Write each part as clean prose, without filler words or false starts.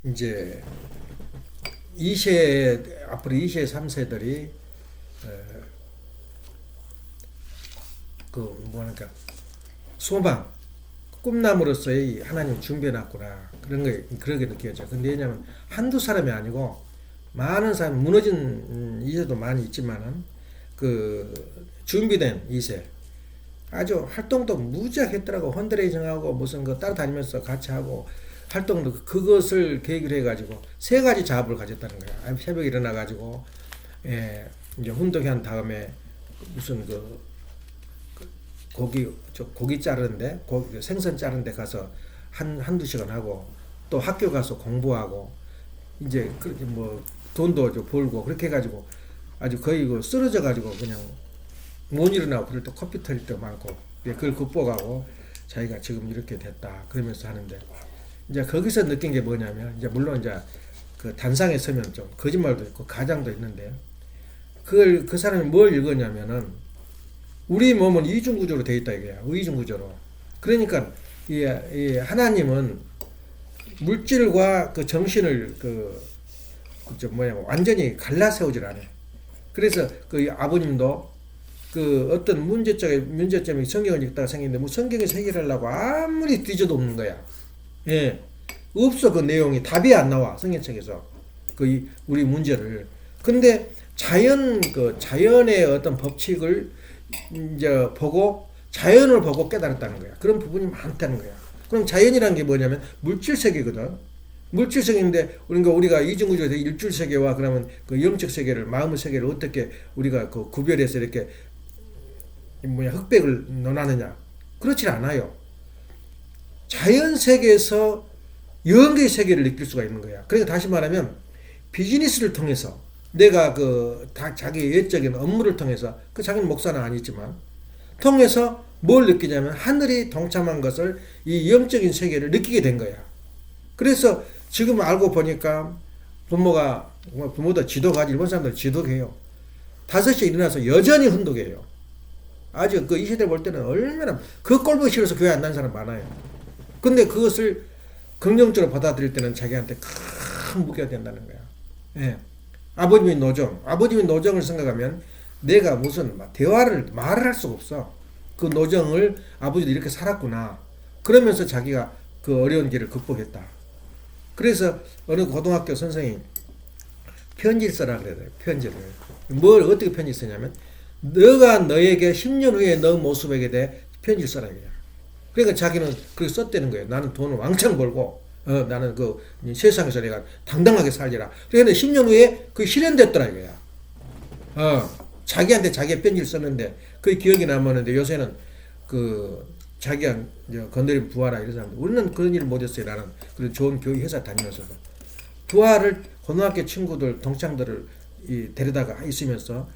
이제 2세 앞으로 2세 3세들이 그 뭐랄까 소망 꿈나무로서의 하나님 준비해놨구나 그런 게 그렇게 느껴져. 근데 왜냐면 한두 사람이 아니고 많은 사람 무너진 2세도 많이 있지만은 그 준비된 2세 아주 활동도 무지하게 했더라고. 헌드레이징하고 무슨 거 따라다니면서 같이 하고 활동도 그것을 계기로 해가지고 세 가지 작업을 가졌다는 거야. 새벽에 일어나가지고 이제 운동한 다음에 무슨 고기 자르는데 생선 자르는데 가서 한두 시간 하고 또 학교 가서 공부하고 이제 그렇게 뭐 돈도 좀 벌고 그렇게 해가지고 아주 거의 쓰러져 가지고 그냥 못 일어나고 그럴 때 커피 터질 때 많고 그걸 극복하고 자기가 지금 이렇게 됐다 그러면서 하는데 이제 거기서 느낀 게 뭐냐면 이제 물론 이제 그 단상에 서면 좀 거짓말도 있고 가장도 있는데 그걸 그 사람이 뭘 읽었냐면은 우리 몸은 이중구조로 되어 있다 이거야. 의중구조로. 그러니까 이 하나님은 물질과 그 정신을 완전히 갈라세우질 않아. 그래서 그 아버님도 그 어떤 문제점이 성경을 읽다가 생기는데 뭐 성경에서 해결하려고 아무리 뒤져도 없는 거야. 예. 없어 그 내용이 답이 안 나와 성경책에서 그 우리 문제를. 근데 자연의 어떤 법칙을 이제 보고 자연을 보고 깨달았다는 거야. 그런 부분이 많다는 거야. 그럼 자연이라는 게 뭐냐면 물질 세계거든. 물질 세계인데 우리가 이중구조에서 일줄 세계와 그러면 그 영적 세계를 마음의 세계를 어떻게 우리가 그 구별해서 이렇게 흑백을 논하느냐? 그렇지 않아요. 자연 세계에서 영의 세계를 느낄 수가 있는 거야. 그러니까 다시 말하면 비즈니스를 통해서 내가 자기 외적인 업무를 통해서 자기는 목사는 아니지만 통해서 뭘 느끼냐면 하늘이 동참한 것을 이 영적인 세계를 느끼게 된 거야. 그래서 지금 알고 보니까 부모도 지독하지. 일본 사람들 지독해요. 5시에 일어나서 여전히 혼독해요. 아주 이 시대 볼 때는 얼마나 그 꼴보기 싫어서 교회 안 나는 사람 많아요. 근데 그것을 긍정적으로 받아들일 때는 자기한테 큰 무게가 된다는 거야. 예. 아버님의 노정을 생각하면 내가 무슨 말을 할 수가 없어. 그 노정을 아버지도 이렇게 살았구나. 그러면서 자기가 그 어려운 길을 극복했다. 그래서 어느 고등학교 선생님 편지를 써라 그래요. 편지를. 뭘 어떻게 편지 쓰냐면 너가 너에게 10년 후에 너 모습에게 대해 편지를 써라 이거야. 그러니까 자기는 그렇게 썼다는 거예요. 나는 돈을 왕창 벌고 나는 세상에서 내가 당당하게 살리라. 그런데 10년 후에 그게 실현됐더라 이거야. 자기한테 자기 편지를 썼는데 그게 기억이 남았는데 요새는 자기가 건드리면 부하라 이런 사람들. 우리는 그런 일을 못했어요. 나는 그런 좋은 교육 회사 다니면서도 부하를 고등학교 친구들 동창들을 데려다가 있으면서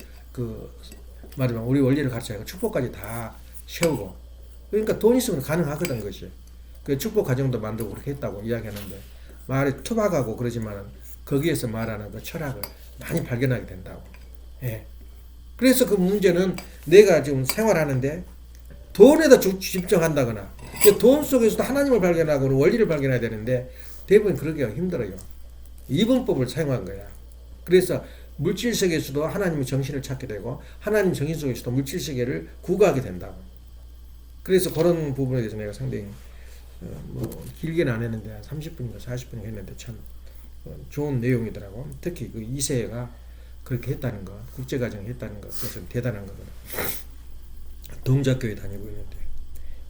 말하자면 우리 원리를 가르쳐야 축복까지 다 세우고 그러니까 돈 있으면 가능하거든 것이. 그 축복 과정도 만들고 그렇게 했다고 이야기하는데 말이 투박하고 그러지만 거기에서 말하는 그 철학을 많이 발견하게 된다고. 예. 그래서 그 문제는 내가 지금 생활하는데 돈에다 집중한다거나 돈 속에서도 하나님을 발견하고 원리를 발견해야 되는데 대부분 그러기가 힘들어요. 이분법을 사용한 거야. 그래서 물질 세계에서도 하나님의 정신을 찾게 되고 하나님 정신 속에서도 물질 세계를 구가하게 된다고. 그래서 그런 부분에 대해서 내가 상당히 길게는 안 했는데 한 30분인가 40분 했는데 참 좋은 내용이더라고. 특히 그 2세가 그렇게 했다는 거, 국제가정 했다는 것, 그것은 대단한 거거든. 동작교회 다니고 있는데.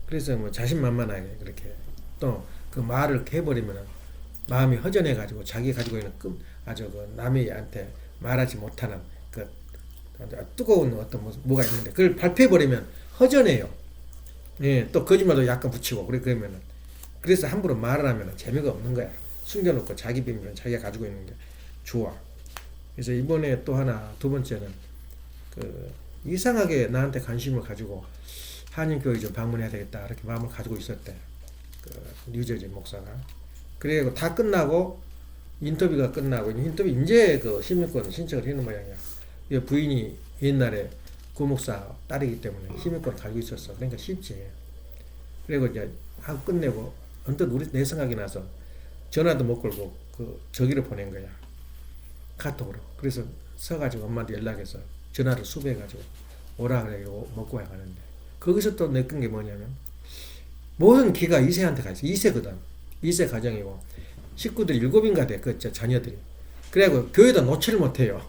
그래서 자신만만하게 그렇게 또 그 말을 해버리면 마음이 허전해가지고 자기 가지고 있는 아주 남이한테 말하지 못하는 뜨거운 어떤 뭐가 있는데 그걸 발표해버리면 허전해요. 예, 또 거짓말도 약간 붙이고 그러면은 그래서 함부로 말을 하면 재미가 없는 거야. 숨겨놓고 자기 비밀은 자기가 가지고 있는 게 좋아. 그래서 이번에 또 하나 두 번째는 이상하게 나한테 관심을 가지고 한인교회 좀 방문해야 되겠다 이렇게 마음을 가지고 있었대. 뉴저지 목사가. 그리고 다 끝나고 인터뷰가 끝나고 인터뷰 이제 시민권 신청을 했는 모양이야. 부인이 옛날에 구 목사 딸이기 때문에 시민권을 가지고 있었어. 그러니까 쉽지. 그리고 이제 하고 끝내고 언뜻 내 생각이 나서 전화도 못 걸고 그 저기를 보낸 거야. 카톡으로. 그래서 서가지고 엄마한테 연락해서 전화를 수배해가지고 오라 그래가지고 먹고 와가는데 거기서 또 느낀 게 뭐냐면 모든 기가 2세한테 가 있어. 2세거든. 2세 가정이고 식구들이 7인가 돼. 그 자녀들이. 그래갖고 교회도 놓지를 못해요.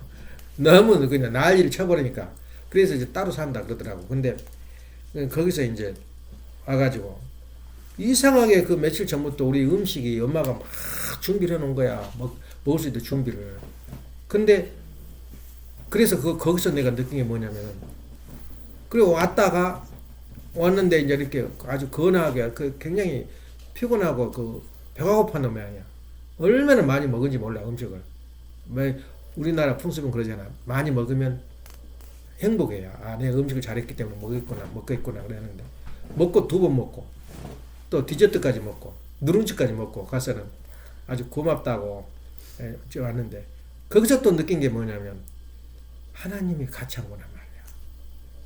너무 그냥 난리를 쳐버리니까. 그래서 이제 따로 산다 그러더라고. 근데 거기서 이제 와가지고 이상하게 그 며칠 전부터 우리 음식이 엄마가 막 준비를 해놓은 거야. 먹을 수 있는 준비를. 근데 그래서 거기서 내가 느낀 게 뭐냐면은 그리고 왔는데 이제 이렇게 아주 건하게 굉장히 피곤하고 배가 고팠는 모양이야. 얼마나 많이 먹은지 몰라 음식을. 우리나라 풍습은 그러잖아. 많이 먹으면 행복해요. 내가 음식을 잘했기 때문에 먹겠구나 그랬는데 먹고 2번 먹고 또 디저트까지 먹고 누룽지까지 먹고 가서는 아주 고맙다고 왔는데 거기서 또 느낀 게 뭐냐면 하나님이 같이 한 거란 말이야.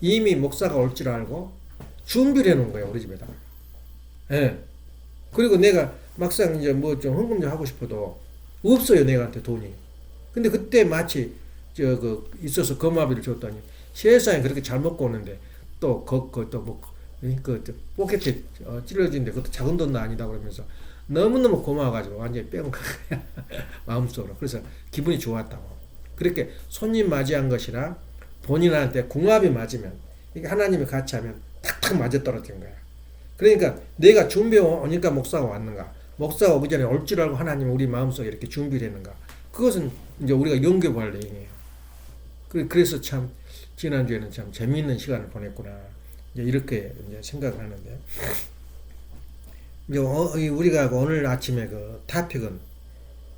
이미 목사가 올 줄 알고 준비를 해놓은 거야 우리 집에다가. 예. 그리고 내가 막상 이제 뭐 좀 헌금 좀 하고 싶어도 없어요 내가한테 돈이. 근데 그때 마치 있어서 거마비를 줬더니 세상에 그렇게 잘 먹고 오는데 또 포켓에 찔러주는데 그것도 작은 돈도 아니다 그러면서 너무너무 고마워가지고 완전히 빼온 거야 마음속으로. 그래서 기분이 좋았다고. 그렇게 손님 맞이한 것이랑 본인한테 궁합이 맞으면 이게 하나님이 같이 하면 탁탁 맞아떨어진 거야. 그러니까 내가 준비해 오니까 목사가 왔는가, 목사가 오기 전에 올 줄 알고 하나님이 우리 마음속에 이렇게 준비를 했는가, 그것은 이제 우리가 연결할 내용이에요. 그래서 참 지난주에는 참 재미있는 시간을 보냈구나 이제 이렇게 이제 생각을 하는데, 이제 우리가 오늘 아침에 그 타픽은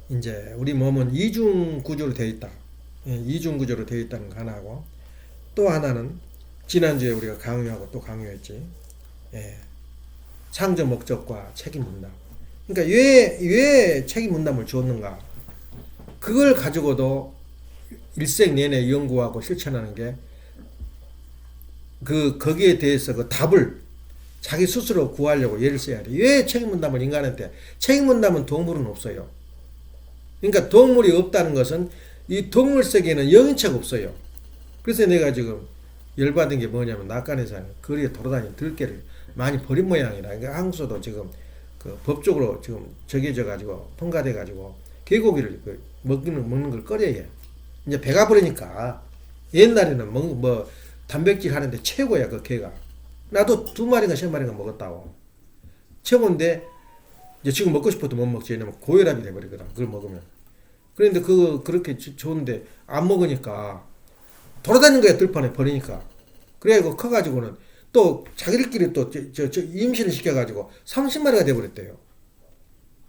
이제 우리 몸은 이중 구조로 되어 있다. 이중 구조로 되어 있다는 거 하나고, 또 하나는 지난주에 우리가 강요하고 또 강요했지. 창조 목적과 책임 분담. 그러니까 왜 책임 분담을 주었는가? 그걸 가지고도 일생 내내 연구하고 실천하는 게 거기에 대해서 그 답을 자기 스스로 구하려고 예를 써야 돼. 왜 책임 분담을 인간한테? 책임 분담은 동물은 없어요. 그러니까 동물이 없다는 것은 이 동물 세계에는 영인체가 없어요. 그래서 내가 지금 열받은 게 뭐냐면 낙관에서 거리에 돌아다니는 들개를 많이 버린 모양이라. 그러니까 한국에서도 지금 법적으로 지금 정해져 가지고 통과돼 가지고 개고기를 먹는 걸 꺼려야 해. 이제 배가 부르니까. 옛날에는 뭐 단백질 하는데 최고야 그 개가. 나도 2마리인가 3마리인가 먹었다고. 최고인데 이제 지금 먹고 싶어도 못 먹지. 왜냐면 고혈압이 돼버리거든 그걸 먹으면. 그런데 그렇게 좋은데 안 먹으니까 돌아다니는 거야 들판에 버리니까. 그래가지고 커가지고는 또 자기들끼리 또 임신을 시켜가지고 30마리가 돼버렸대요.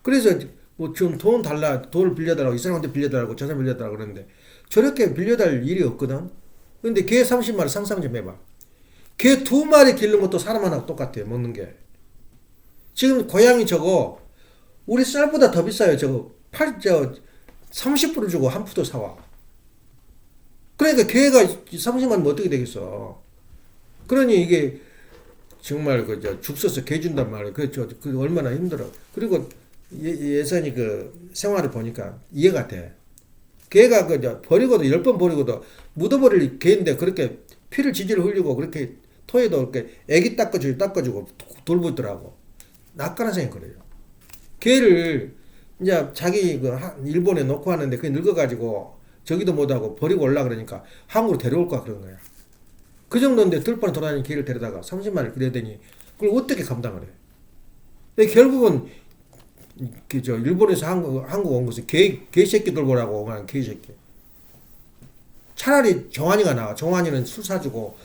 그래서 뭐 지금 돈을 빌려달라고, 이 사람한테 빌려달라고, 저 사람 빌려달라고 그러는데 저렇게 빌려달 일이 없거든. 근데 개 30마리 상상 좀 해봐. 개 2마리 기르는 것도 사람 하나랑 똑같아요 먹는 게. 지금 고양이 저거 우리 쌀보다 더 비싸요. 저거 30불 주고 한 푸도 사와. 그러니까 개가 30만 뭐 어떻게 되겠어. 그러니 이게 정말 죽 써서 개 준단 말이에요. 그 얼마나 힘들어. 그리고 예선이 생활을 보니까 이해가 돼. 개가 버리고도 10번 버리고도 묻어버릴 개인데 그렇게 피를 지지를 흘리고 그렇게 토에도 이렇게 애기 닦아주고 돌보더라고. 낯가는 생각이 그래요. 개를 이제 자기 일본에 놓고 하는데 그게 늙어가지고 저기도 못하고 버리고 올라 그러니까 한국으로 데려올 거야 그런 거야. 그 정도인데 들판에 돌아다니는 개를 데려다가 30마리를 그려야되니 그걸 어떻게 감당을 해? 근데 결국은 일본에서 한국 온 것은 개새끼 돌보라고 온 개새끼. 차라리 정환이가 나와. 정환이는 술 사주고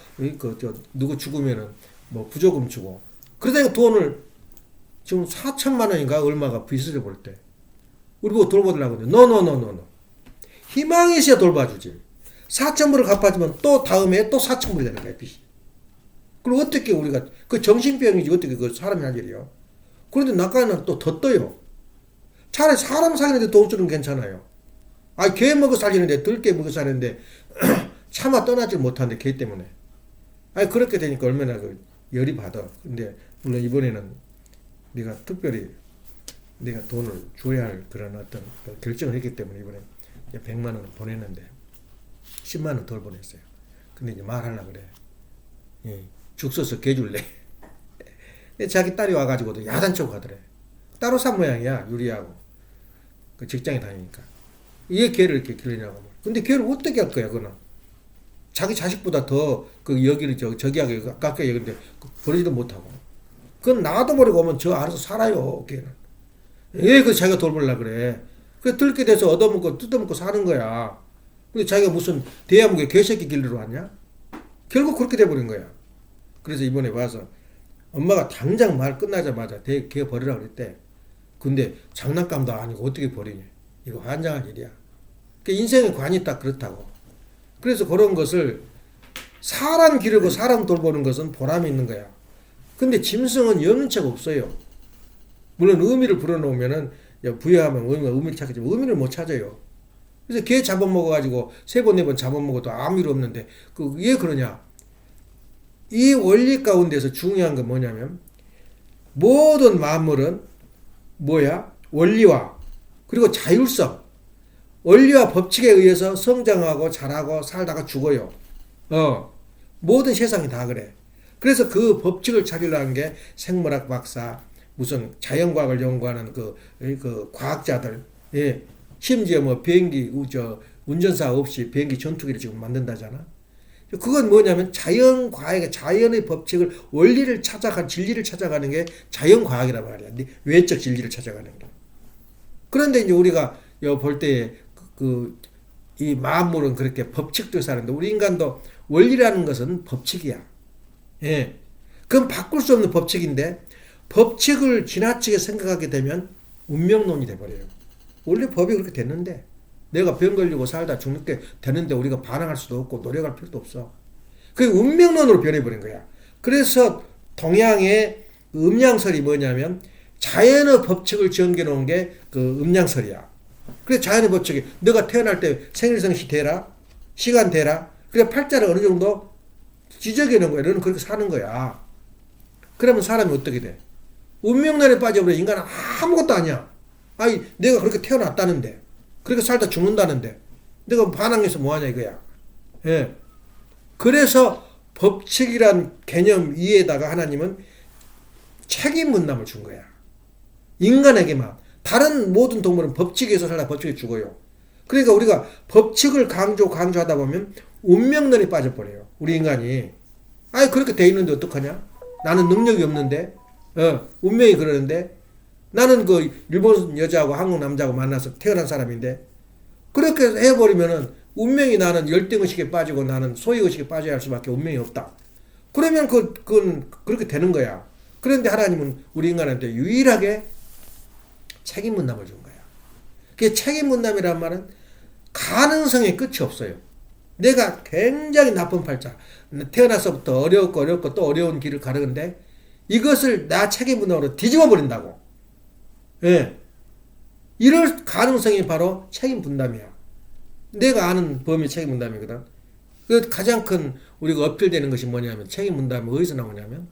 누구 죽으면은 뭐 부조금 주고. 그러다가 돈을 지금 4천만 원인가 얼마가 빚을 볼 때 우리 보고 돌보더라고. 노. 희망이 있어야 돌봐주지. 4천불을 갚아주면 또 다음에 또 4천불이 되는 거야 빚이. 그럼 어떻게 우리가 정신병이지 어떻게 사람이 할 일이요. 그런데 낙가는 또 더 떠요. 차라리 사람 사귀는데 돈 주는 괜찮아요. 개 먹어 살리는데 들개 먹어 사는데 차마 떠나질 못하는데 개 때문에. 그렇게 되니까 얼마나 열이 받아. 근데 물론 이번에는 네가 특별히 내가 돈을 줘야 할 그런 어떤 결정을 했기 때문에 이번에 100만 원을 보냈는데 10만 원 덜 보냈어요. 근데 이제 말하려고 그래. 예, 죽 써서 개 줄래. 자기 딸이 와가지고도 야단치고 가더래. 따로 산 모양이야, 유리하고. 그 직장에 다니니까. 왜 개를 이렇게 기르냐고. 근데 개를 어떻게 할 거야, 그거는. 자기 자식보다 더 그 여기를 저기하게 가까이 여기는데 버리지도 못하고. 그건 놔둬버리고 오면 저 알아서 살아요, 개는. 왜 그 자기가 돌보려고 그래. 그래, 들게 돼서 얻어먹고 뜯어먹고 사는 거야. 근데 자기가 무슨 대한민국에 개새끼 길러러 왔냐? 결국 그렇게 돼버린 거야. 그래서 이번에 와서 엄마가 당장 말 끝나자마자 개 버리라고 그랬대. 근데 장난감도 아니고 어떻게 버리냐. 이거 환장한 일이야. 그 인생의 관이 딱 그렇다고. 그래서 그런 것을 사람 기르고 사람 돌보는 것은 보람이 있는 거야. 근데 짐승은 영체가 없어요. 물론 의미를 불어넣으면은 부여하면 의미를 찾겠지만 의미를 못 찾아요. 그래서 개 잡아먹어가지고 3번 4번 잡아먹어도 아무 일 없는데 왜 그러냐. 이 원리 가운데서 중요한 건 뭐냐면 모든 만물은 뭐야? 원리와 그리고 자율성, 원리와 법칙에 의해서 성장하고 자라고 살다가 죽어요. 모든 세상이 다 그래. 그래서 그 법칙을 찾으려는 게 생물학 박사, 무슨 자연과학을 연구하는 그 과학자들, 예. 심지어 뭐 비행기, 운전사 없이 비행기 전투기를 지금 만든다잖아. 그건 뭐냐면 자연과학의 자연의 법칙을 원리를 찾아간 진리를 찾아가는 게 자연과학이란 말이야. 외적 진리를 찾아가는 게. 그런데 이제 우리가 볼 때 이 만물은 그렇게 법칙도 사는데 우리 인간도 원리라는 것은 법칙이야. 예. 그건 바꿀 수 없는 법칙인데 법칙을 지나치게 생각하게 되면 운명론이 돼버려요. 원래 법이 그렇게 됐는데 내가 병 걸리고 살다 죽는 게 되는데 우리가 반항할 수도 없고 노력할 필요도 없어. 그게 운명론으로 변해버린 거야. 그래서 동양의 음양설이 뭐냐면 자연의 법칙을 정겨놓은 게 그 음양설이야. 그래서 자연의 법칙이 너가 태어날 때 생일성시 대라, 시간 대라. 그래 팔자를 어느 정도 지적해놓은 거야. 너는 그렇게 사는 거야. 그러면 사람이 어떻게 돼? 운명론에 빠져버려. 인간은 아무것도 아니야. 아니 내가 그렇게 태어났다는데 그렇게 살다 죽는다는데 내가 반항해서 뭐하냐 이거야. 예. 그래서 법칙이란 개념 위에다가 하나님은 책임 분담을 준 거야. 인간에게만. 다른 모든 동물은 법칙에서 살다 법칙에 죽어요. 그러니까 우리가 법칙을 강조하다 보면 운명론에 빠져버려요. 우리 인간이. 아니 그렇게 돼 있는데 어떡하냐? 나는 능력이 없는데 운명이 그러는데 나는 그 일본 여자하고 한국 남자하고 만나서 태어난 사람인데 그렇게 해버리면은 운명이 나는 열등의식에 빠지고 나는 소유의식에 빠져야 할 수밖에 운명이 없다. 그러면 그건 그렇게 되는 거야. 그런데 하나님은 우리 인간한테 유일하게 책임 분담을 준 거야. 그 책임 분담이란 말은 가능성의 끝이 없어요. 내가 굉장히 나쁜 팔자, 태어나서부터 어렵고 또 어려운 길을 가르는데 이것을 나 책임 분담으로 뒤집어 버린다고. 예. 이럴 가능성이 바로 책임 분담이야. 내가 아는 범위 책임 분담이거든. 그 가장 큰 우리가 어필되는 것이 뭐냐면 책임 분담이 어디서 나오냐면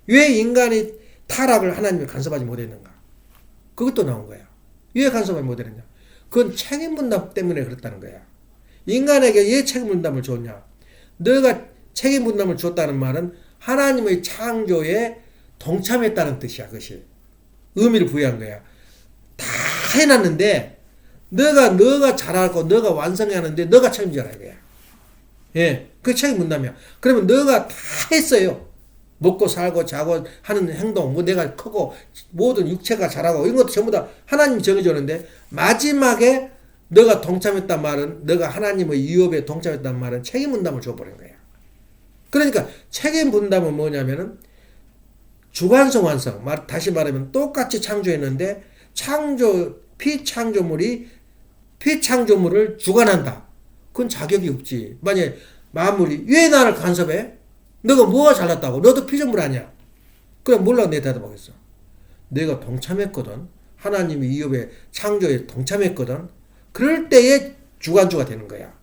왜 인간이 타락을 하나님이 간섭하지 못했는가? 그것도 나온 거야. 왜 간섭하지 못했느냐? 그건 책임 분담 때문에 그렇다는 거야. 인간에게 왜 책임 분담을 줬냐? 너가 책임 분담을 줬다는 말은 하나님의 창조에 동참했다는 뜻이야. 그것이. 의미를 부여한 거야. 다 해놨는데 너가 잘하고 너가 완성해야 하는데 너가 책임져라 이거야. 예, 그 책임 분담이야. 그러면 너가 다 했어요. 먹고 살고 자고 하는 행동, 뭐 내가 크고 모든 육체가 자라고 이런 것도 전부 다 하나님이 정해줬는데 마지막에 너가 동참했단 말은 너가 하나님의 유업에 동참했단 말은 책임 분담을 줘버린 거야. 그러니까 책임 분담은 뭐냐면은 주관성 완성. 다시 말하면 똑같이 창조했는데 피창조물을 주관한다. 그건 자격이 없지. 만약에 만물이 왜 나를 간섭해? 너가 뭐가 잘났다고? 너도 피조물 아니야. 그럼 몰라 내 대답하겠어. 내가 동참했거든. 하나님이 이업의 창조에 동참했거든. 그럴 때에 주관주가 되는 거야.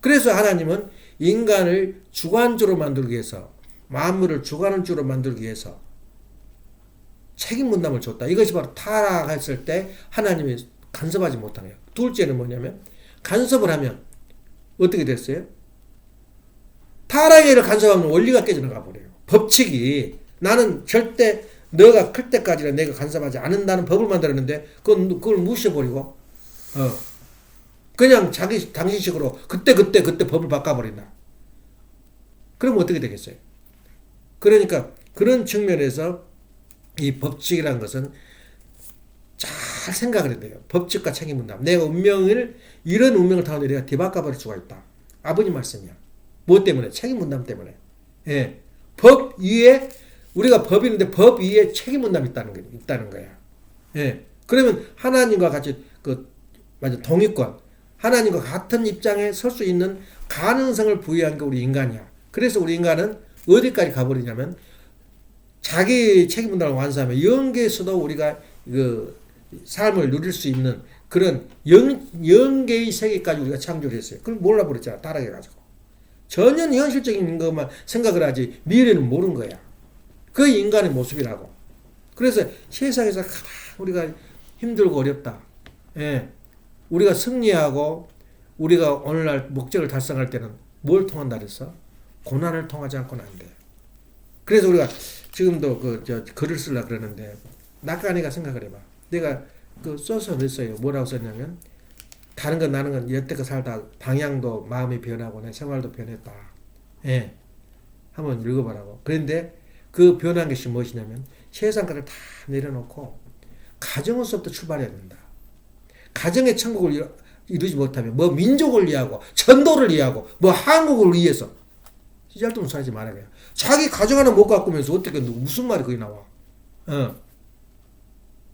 그래서 하나님은 인간을 주관주로 만들기 위해서 만물을 주관주로 만들기 위해서 책임 분담을 줬다. 이것이 바로 타락했을 때 하나님이 간섭하지 못한 거예요. 둘째는 뭐냐면 간섭을 하면 어떻게 됐어요? 타락의 일을 간섭하면 원리가 깨져나가 버려요. 법칙이 나는 절대 너가 클 때까지는 내가 간섭하지 않는다는 법을 만들었는데 그걸 무시해버리고 그냥 자기 당신식으로 그때 법을 바꿔버린다. 그럼 어떻게 되겠어요? 그러니까 그런 측면에서 이 법칙이라는 것은 잘 생각을 해야 돼요. 법칙과 책임 분담. 내가 이런 운명을 타는데 내가 뒤바꿔버릴 수가 있다. 아버님 말씀이야. 뭐 때문에? 책임 분담 때문에. 예. 법 위에 우리가 법이 있는데 법 위에 책임 분담이 있다는 거야. 예. 그러면 하나님과 같이 동의권, 하나님과 같은 입장에 설 수 있는 가능성을 부여한 게 우리 인간이야. 그래서 우리 인간은 어디까지 가버리냐면 자기 책임 분담을 완수하면 영계에서도 우리가 그 삶을 누릴 수 있는 그런 영계의 세계까지 우리가 창조를 했어요. 그걸 몰라버렸잖아. 타락해가지고. 전혀 현실적인 것만 생각을 하지 미래는 모르는 거야. 그 인간의 모습이라고. 그래서 세상에서 가장 우리가 힘들고 어렵다. 예. 우리가 승리하고 우리가 오늘날 목적을 달성할 때는 뭘 통한다 그랬어? 고난을 통하지 않고는 안 돼. 그래서 우리가 지금도 글을 쓰려고 그러는데 낙관이가 생각을 해봐. 내가 써서 냈어요. 뭐라고 썼냐면 다른 건 나는 건 여태껏 살다 방향도 마음이 변하고 내 생활도 변했다. 예. 한번 읽어보라고. 그런데 그 변한 것이 무엇이냐면 세상 것을 다 내려놓고 가정에서부터 출발해야 된다. 가정의 천국을 이루지 못하면 뭐 민족을 위하고 전도를 위하고 뭐 한국을 위해서 시잘돈 살지 말아야 돼요. 자기 가정 하나 못 가꾸면서 어떻게 무슨 말이 거기 나와.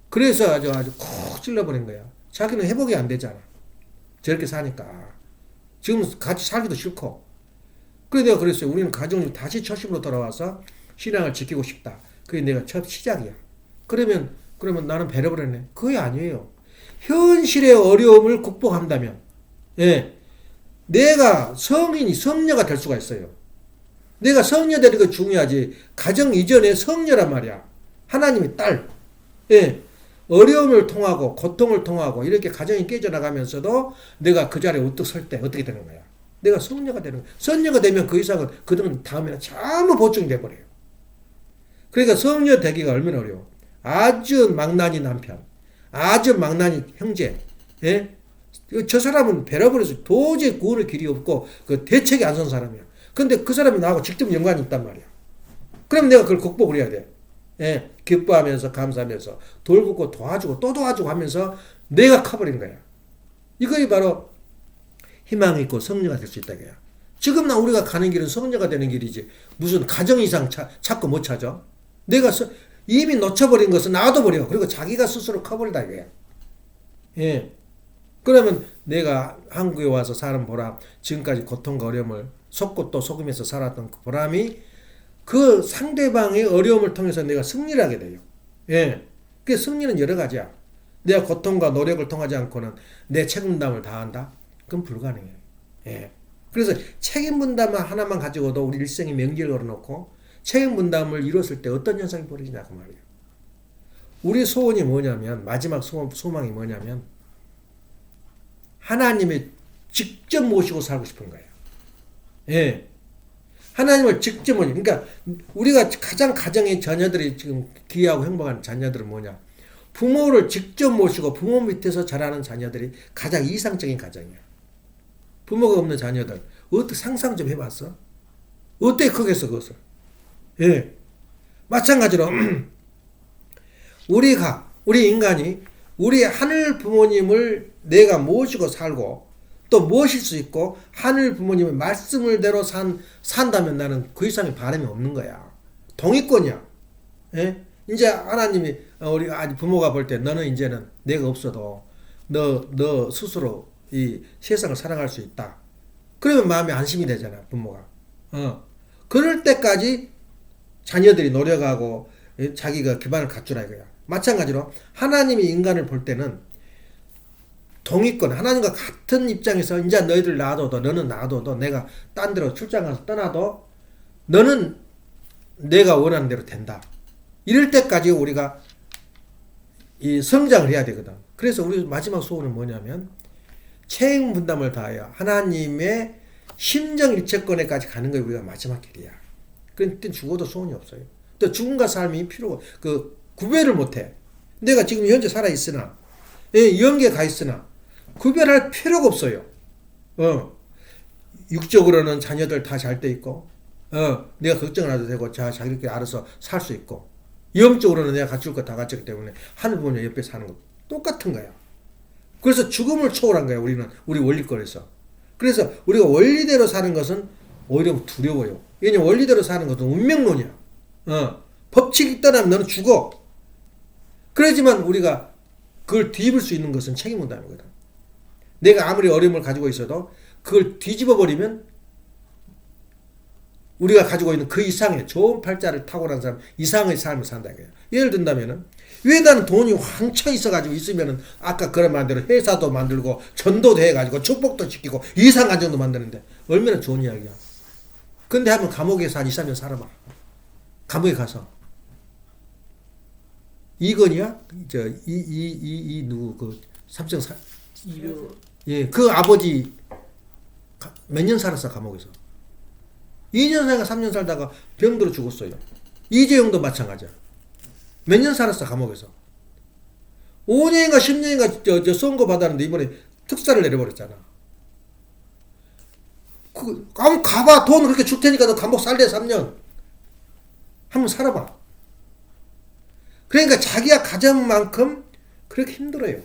그래서 아주 콕 찔러버린 거야. 자기는 회복이 안 되잖아. 저렇게 사니까. 지금 같이 살기도 싫고. 그래 내가 그랬어요. 우리는 가정을 다시 초심으로 돌아와서 신앙을 지키고 싶다. 그게 내가 첫 시작이야. 그러면 나는 배려를 했네. 그게 아니에요. 현실의 어려움을 극복한다면, 예, 내가 성녀가 될 수가 있어요. 내가 성녀 되는 거 중요하지. 가정 이전에 성녀란 말이야. 하나님의 딸. 예, 어려움을 통하고 고통을 통하고 이렇게 가정이 깨져나가면서도 내가 그 자리에 우뚝 설 때 어떻게 되는 거야? 내가 성녀가 되는 거야. 성녀가 되면 그 이상은 그들은 다음에는 전부 보충이 돼버려요. 그러니까 성녀 되기가 얼마나 어려워. 아주 망나니 남편, 아주 망나니 형제, 예? 저 사람은 베려버려서 도저히 구원의 길이 없고 그 대책이 안 선 사람이야. 근데 그 사람이 나하고 직접 연관이 있단 말이야. 그럼 내가 그걸 극복을 해야 돼. 예, 기뻐하면서 감사하면서 돌보고 도와주고 또 도와주고 하면서 내가 커버린 거야. 이것이 바로 희망이 있고 성녀가 될 수 있다 이거야. 지금 우리가 가는 길은 성녀가 되는 길이지 무슨 가정 이상 찾고 못 찾아. 내가 이미 놓쳐버린 것은 놔둬버려. 그리고 자기가 스스로 커버리다 이거야. 예. 그러면 내가 한국에 와서 사는 보람, 지금까지 고통과 어려움을 속고 또 속으면서 살았던 그 보람이 그 상대방의 어려움을 통해서 내가 승리를 하게 돼요. 예. 그 승리는 여러 가지야. 내가 고통과 노력을 통하지 않고는 내 책임감을 다한다? 그건 불가능해. 예. 그래서 책임 분담 하나만 가지고도 우리 일생의 명기를 걸어놓고 책임 분담을 이뤘을 때 어떤 현상이 벌어지냐 그 말이에요. 우리 소원이 뭐냐면 마지막 소망이 뭐냐면 하나님이 직접 모시고 살고 싶은 거예요. 예. 하나님을 직접 모시고 그러니까 우리가 가장 가정의 자녀들이 지금 귀하고 행복한 자녀들은 뭐냐? 부모를 직접 모시고 부모 밑에서 자라는 자녀들이 가장 이상적인 가정이야. 부모가 없는 자녀들 어떻게 상상 좀 해봤어? 어떻게 크겠어 그것을? 예. 마찬가지로 우리 인간이 우리 하늘 부모님을 내가 모시고 살고 또 모실 수 있고 하늘 부모님의 말씀을대로 산다면 나는 그 이상의 바람이 없는 거야. 동의권이야. 예? 이제 하나님이 우리 부모가 볼 때 너는 이제는 내가 없어도 너 스스로 이 세상을 살아갈 수 있다. 그러면 마음이 안심이 되잖아 부모가. 그럴 때까지 자녀들이 노력하고 자기가 기반을 갖추라 이거야. 마찬가지로 하나님이 인간을 볼 때는 동의권, 하나님과 같은 입장에서 이제 너희들 놔둬도 너는 놔둬도 내가 딴 데로 출장 가서 떠나도 너는 내가 원하는 대로 된다. 이럴 때까지 우리가 이 성장을 해야 되거든. 그래서 우리 마지막 소원은 뭐냐면 책임 분담을 다하여 하나님의 심정일체권에까지 가는 게 우리가 마지막 길이야. 그때 죽어도 소원이 없어요. 또 죽음과 삶이 필요고 구별을 못해. 내가 지금 현재 살아 있으나 영계에 가 있으나 구별할 필요가 없어요. 육적으로는 자녀들 다 잘 돼 있고 내가 걱정 안 해도 되고 자기들끼리 알아서 살 수 있고 영적으로는 내가 갖출 거 다 갖췄기 때문에 하늘 보면 옆에 사는 거 똑같은 거야. 그래서 죽음을 초월한 거야. 우리는 우리 원리권에서. 그래서 우리가 원리대로 사는 것은 오히려 두려워요. 왜냐면 원리대로 사는 것은 운명론이야. 법칙이 떠나면 너는 죽어. 그렇지만 우리가 그걸 뒤집을 수 있는 것은 책임 분담이거든. 내가 아무리 어려움을 가지고 있어도 그걸 뒤집어 버리면 우리가 가지고 있는 그 이상의 좋은 팔자를 타고난 사람 이상의 삶을 산다 이거야. 예를 든다면은 왜 나는 돈이 왕창 있어가지고 있으면은 아까 그런 말대로 회사도 만들고 전도도 해가지고 축복도 시키고 이상가정도 만드는데 얼마나 좋은 이야기야. 근데 한번 감옥에서 한 2, 3년 살아봐. 감옥에 가서 이건이야? 누구 그 삼성 예, 그 아버지 몇 년 살았어 감옥에서. 2년 살다가 3년 살다가 병들어 죽었어요. 이재용도 마찬가지야. 몇 년 살았어 감옥에서. 5년인가 10년인가 저 선고 받았는데 이번에 특사를 내려버렸잖아. 한번 가봐. 돈 그렇게 줄 테니까 너 감옥 살래 3년. 한번 살아봐. 그러니까 자기가 가진 만큼 그렇게 힘들어요.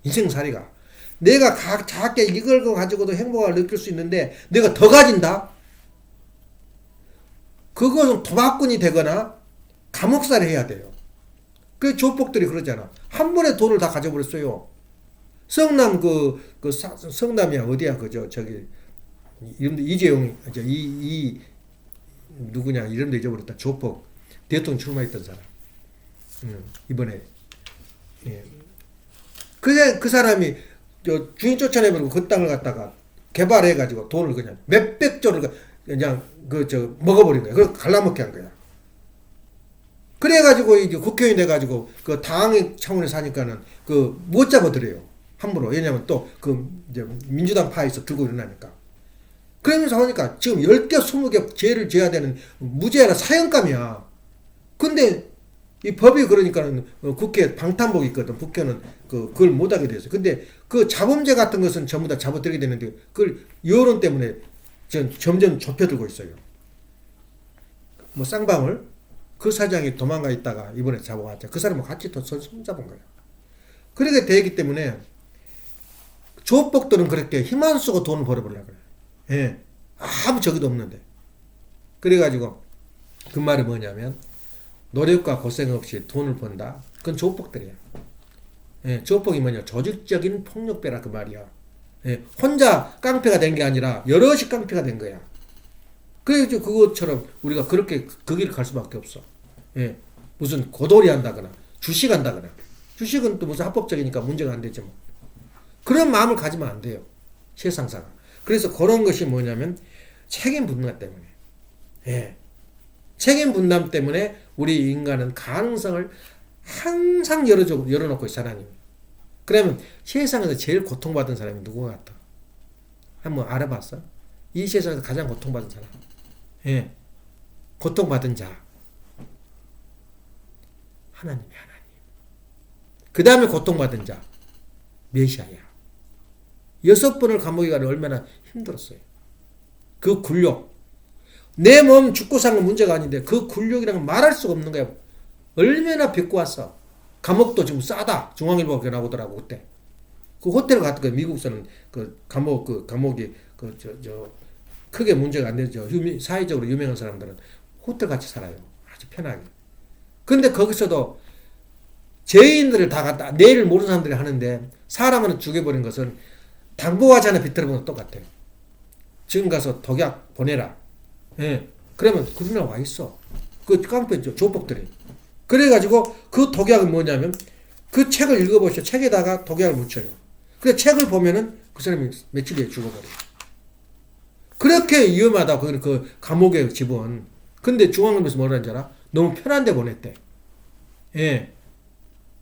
인생살이가. 내가 작게 이걸 가지고도 행복을 느낄 수 있는데 내가 더 가진다? 그것은 도박꾼이 되거나 감옥살이 해야 돼요. 그 조폭들이 그러잖아. 한 번에 돈을 다 가져버렸어요. 성남 성남이야 어디야 저기 이름도 이재용 누구냐 이름도 잊어버렸다. 조폭 대통령 출마했던 사람. 이번에 예. 그 사람이 주인 쫓아내버리고 그 땅을 갖다가 개발해가지고 돈을 그냥 몇백조를 그냥 먹어버린 거야. 그걸 갈라먹게 한 거야. 그래가지고 이제 국회의원이 돼가지고 그 당의 차원에서 하니까는 못 잡아들여요. 함부로. 왜냐면 또 이제 민주당 파에서 들고 일어나니까. 그러면서 하니까 지금 10개, 20개 죄를 져야 되는 무죄나 사형감이야. 근데 이 법이 그러니까는 국회 방탄복이 있거든. 국회는 그걸 못하게 돼서. 근데 그 자범죄 같은 것은 전부 다 잡아들이게 되는데 그걸 여론 때문에 점점 좁혀들고 있어요. 뭐 쌍방울 그 사장이 도망가 있다가 이번에 잡아왔죠. 그 사람은 같이 또 손잡은 거예요. 그렇게 되기 때문에 조폭들은 그렇게 힘 안 쓰고 돈을 벌어보려고 그래요. 예. 아무 적이도 없는데. 그래가지고 그 말이 뭐냐면 노력과 고생 없이 돈을 번다. 그건 조폭들이야. 예. 조폭이 뭐냐 조직적인 폭력배라 그 말이야. 예. 혼자 깡패가 된 게 아니라 여럿이 깡패가 된 거야. 그래서 그것처럼 우리가 그렇게 그 길을 갈 수밖에 없어. 예. 무슨 고돌이 한다거나 주식 한다거나 주식은 또 무슨 합법적이니까 문제가 안 되지 뭐. 그런 마음을 가지면 안 돼요. 세상사가. 그래서 그런 것이 뭐냐면 책임 분담 때문에. 예. 책임 분담 때문에 우리 인간은 가능성을 항상 열어놓고 있어 하나님. 그러면 세상에서 제일 고통받은 사람이 누구 같아? 한번 알아봤어? 이 세상에서 가장 고통받은 사람. 예. 고통받은 자. 하나님이 하나님. 그 다음에 고통받은 자. 메시아야. 6번을 감옥에 가려 얼마나 힘들었어요. 그 굴욕. 내 몸 죽고 사는 건 문제가 아닌데 그 굴욕이라는 건 말할 수가 없는 거야. 얼마나 뵙고 왔어. 감옥도 지금 싸다. 중앙일보가 나오더라고 그때. 그 호텔 갔던 거 미국에서는 감옥이 크게 문제가 안 되죠. 사회적으로 유명한 사람들은 호텔 같이 살아요. 아주 편하게. 근데 거기서도 죄인들을 다 갖다 내일 모르는 사람들이 하는데 사람을 죽여버린 것은 당부하지 않아 비틀어보는 똑같아요. 지금 가서 독약 보내라. 예. 그러면 그들은 와 있어. 그 깡패죠. 조폭들이. 그래가지고 그 독약은 뭐냐면 그 책을 읽어보시오. 책에다가 독약을 묻혀요. 그래 책을 보면은 그 사람이 며칠 뒤에 죽어버려요. 그렇게 위험하다. 그 감옥의 집은. 근데 중앙일보에서 뭐라는 줄 알아? 너무 편한 데 보냈대. 예.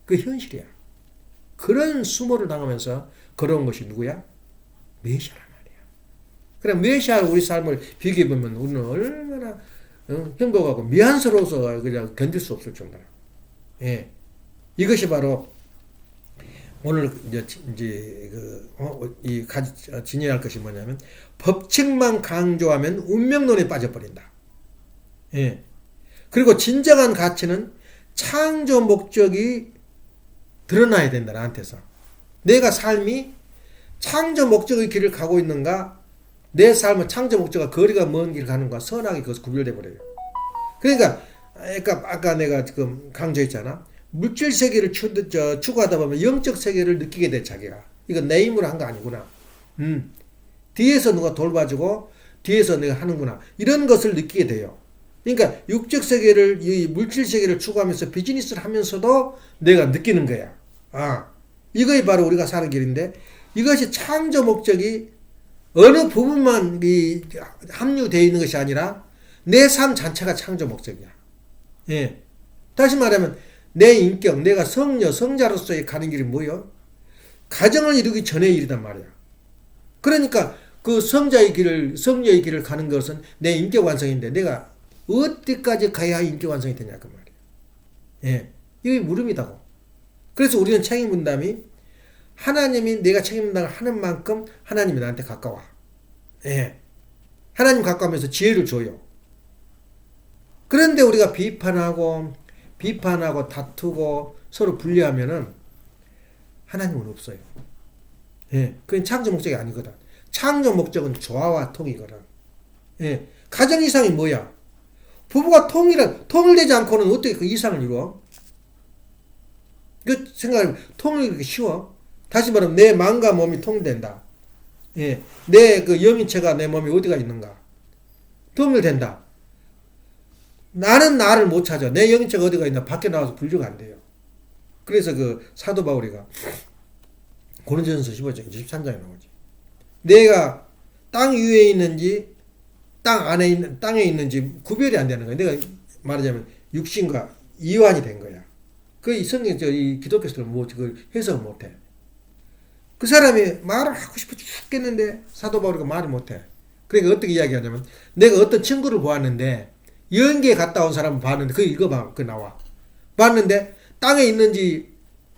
그 현실이야. 그런 수모를 당하면서 걸어온 것이 누구야? 메시아란 말이야. 그럼 메시아로 우리 삶을 비교해보면 우리는 얼마나 행복하고 미안스러워서 그냥 견딜 수 없을 정도라. 예. 이것이 바로 오늘 진행할 것이 뭐냐면 법칙만 강조하면 운명론에 빠져버린다. 예. 그리고 진정한 가치는 창조 목적이 드러나야 된다. 나한테서. 내가 삶이 창조 목적의 길을 가고 있는가, 내 삶은 창조 목적과 거리가 먼 길을 가는가 선하게 그것을 구별돼 버려요. 그러니까 아까 내가 지금 강조했잖아. 물질 세계를 추구하다 보면 영적 세계를 느끼게 돼. 자기가 이건 내 힘으로 한 거 아니구나. 뒤에서 누가 돌봐주고 뒤에서 내가 하는구나. 이런 것을 느끼게 돼요. 그러니까 육적 세계를, 이 물질 세계를 추구하면서 비즈니스를 하면서도 내가 느끼는 거야. 이것이 바로 우리가 사는 길인데, 이것이 창조 목적이 어느 부분만 함유되어 있는 것이 아니라 내 삶 자체가 창조 목적이야. 예. 다시 말하면 내 인격, 내가 성자로서의 가는 길이 뭐예요? 가정을 이루기 전의 일이단 말이야. 그러니까 그 성녀의 길을 가는 것은 내 인격 완성인데 내가 어디까지 가야 인격 완성이 되냐 그 말이야. 예. 이게 물음이다고. 그래서 우리는 책임 분담이 하나님이 내가 책임 분담을 하는 만큼 하나님이 나한테 가까워. 예. 하나님 가까우면서 지혜를 줘요. 그런데 우리가 비판하고 다투고 서로 분리하면은 하나님은 없어요. 예. 그건 창조 목적이 아니거든. 창조 목적은 조화와 통이거든. 예. 가정 이상이 뭐야? 부부가 통일되지 않고는 어떻게 그 이상을 이루어? 그 생각해보면 통일이 그렇게 쉬워? 다시 말하면 내 마음과 몸이 통일된다. 예. 내 그 영인체가 내 몸에 어디가 있는가? 통일된다. 나는 나를 못 찾아. 내 영인체가 어디가 있나? 밖에 나와서 분류가 안 돼요. 그래서 그 사도 바울이가 고린도전서 15장 23장에 나오지. 내가 땅 위에 있는지 땅에 있는지 구별이 안 되는 거야. 내가 말하자면 육신과 이완이 된 거야. 그 성경 이 기독교에서는 그걸 해석을 못 해. 그 사람이 말을 하고 싶어 죽겠는데 사도 바울이가 말을 못 해. 그러니까 어떻게 이야기하냐면 내가 어떤 친구를 보았는데 연계에 갔다 온 사람을 봤는데 그거 읽어봐. 그거 나와. 봤는데 땅에 있는지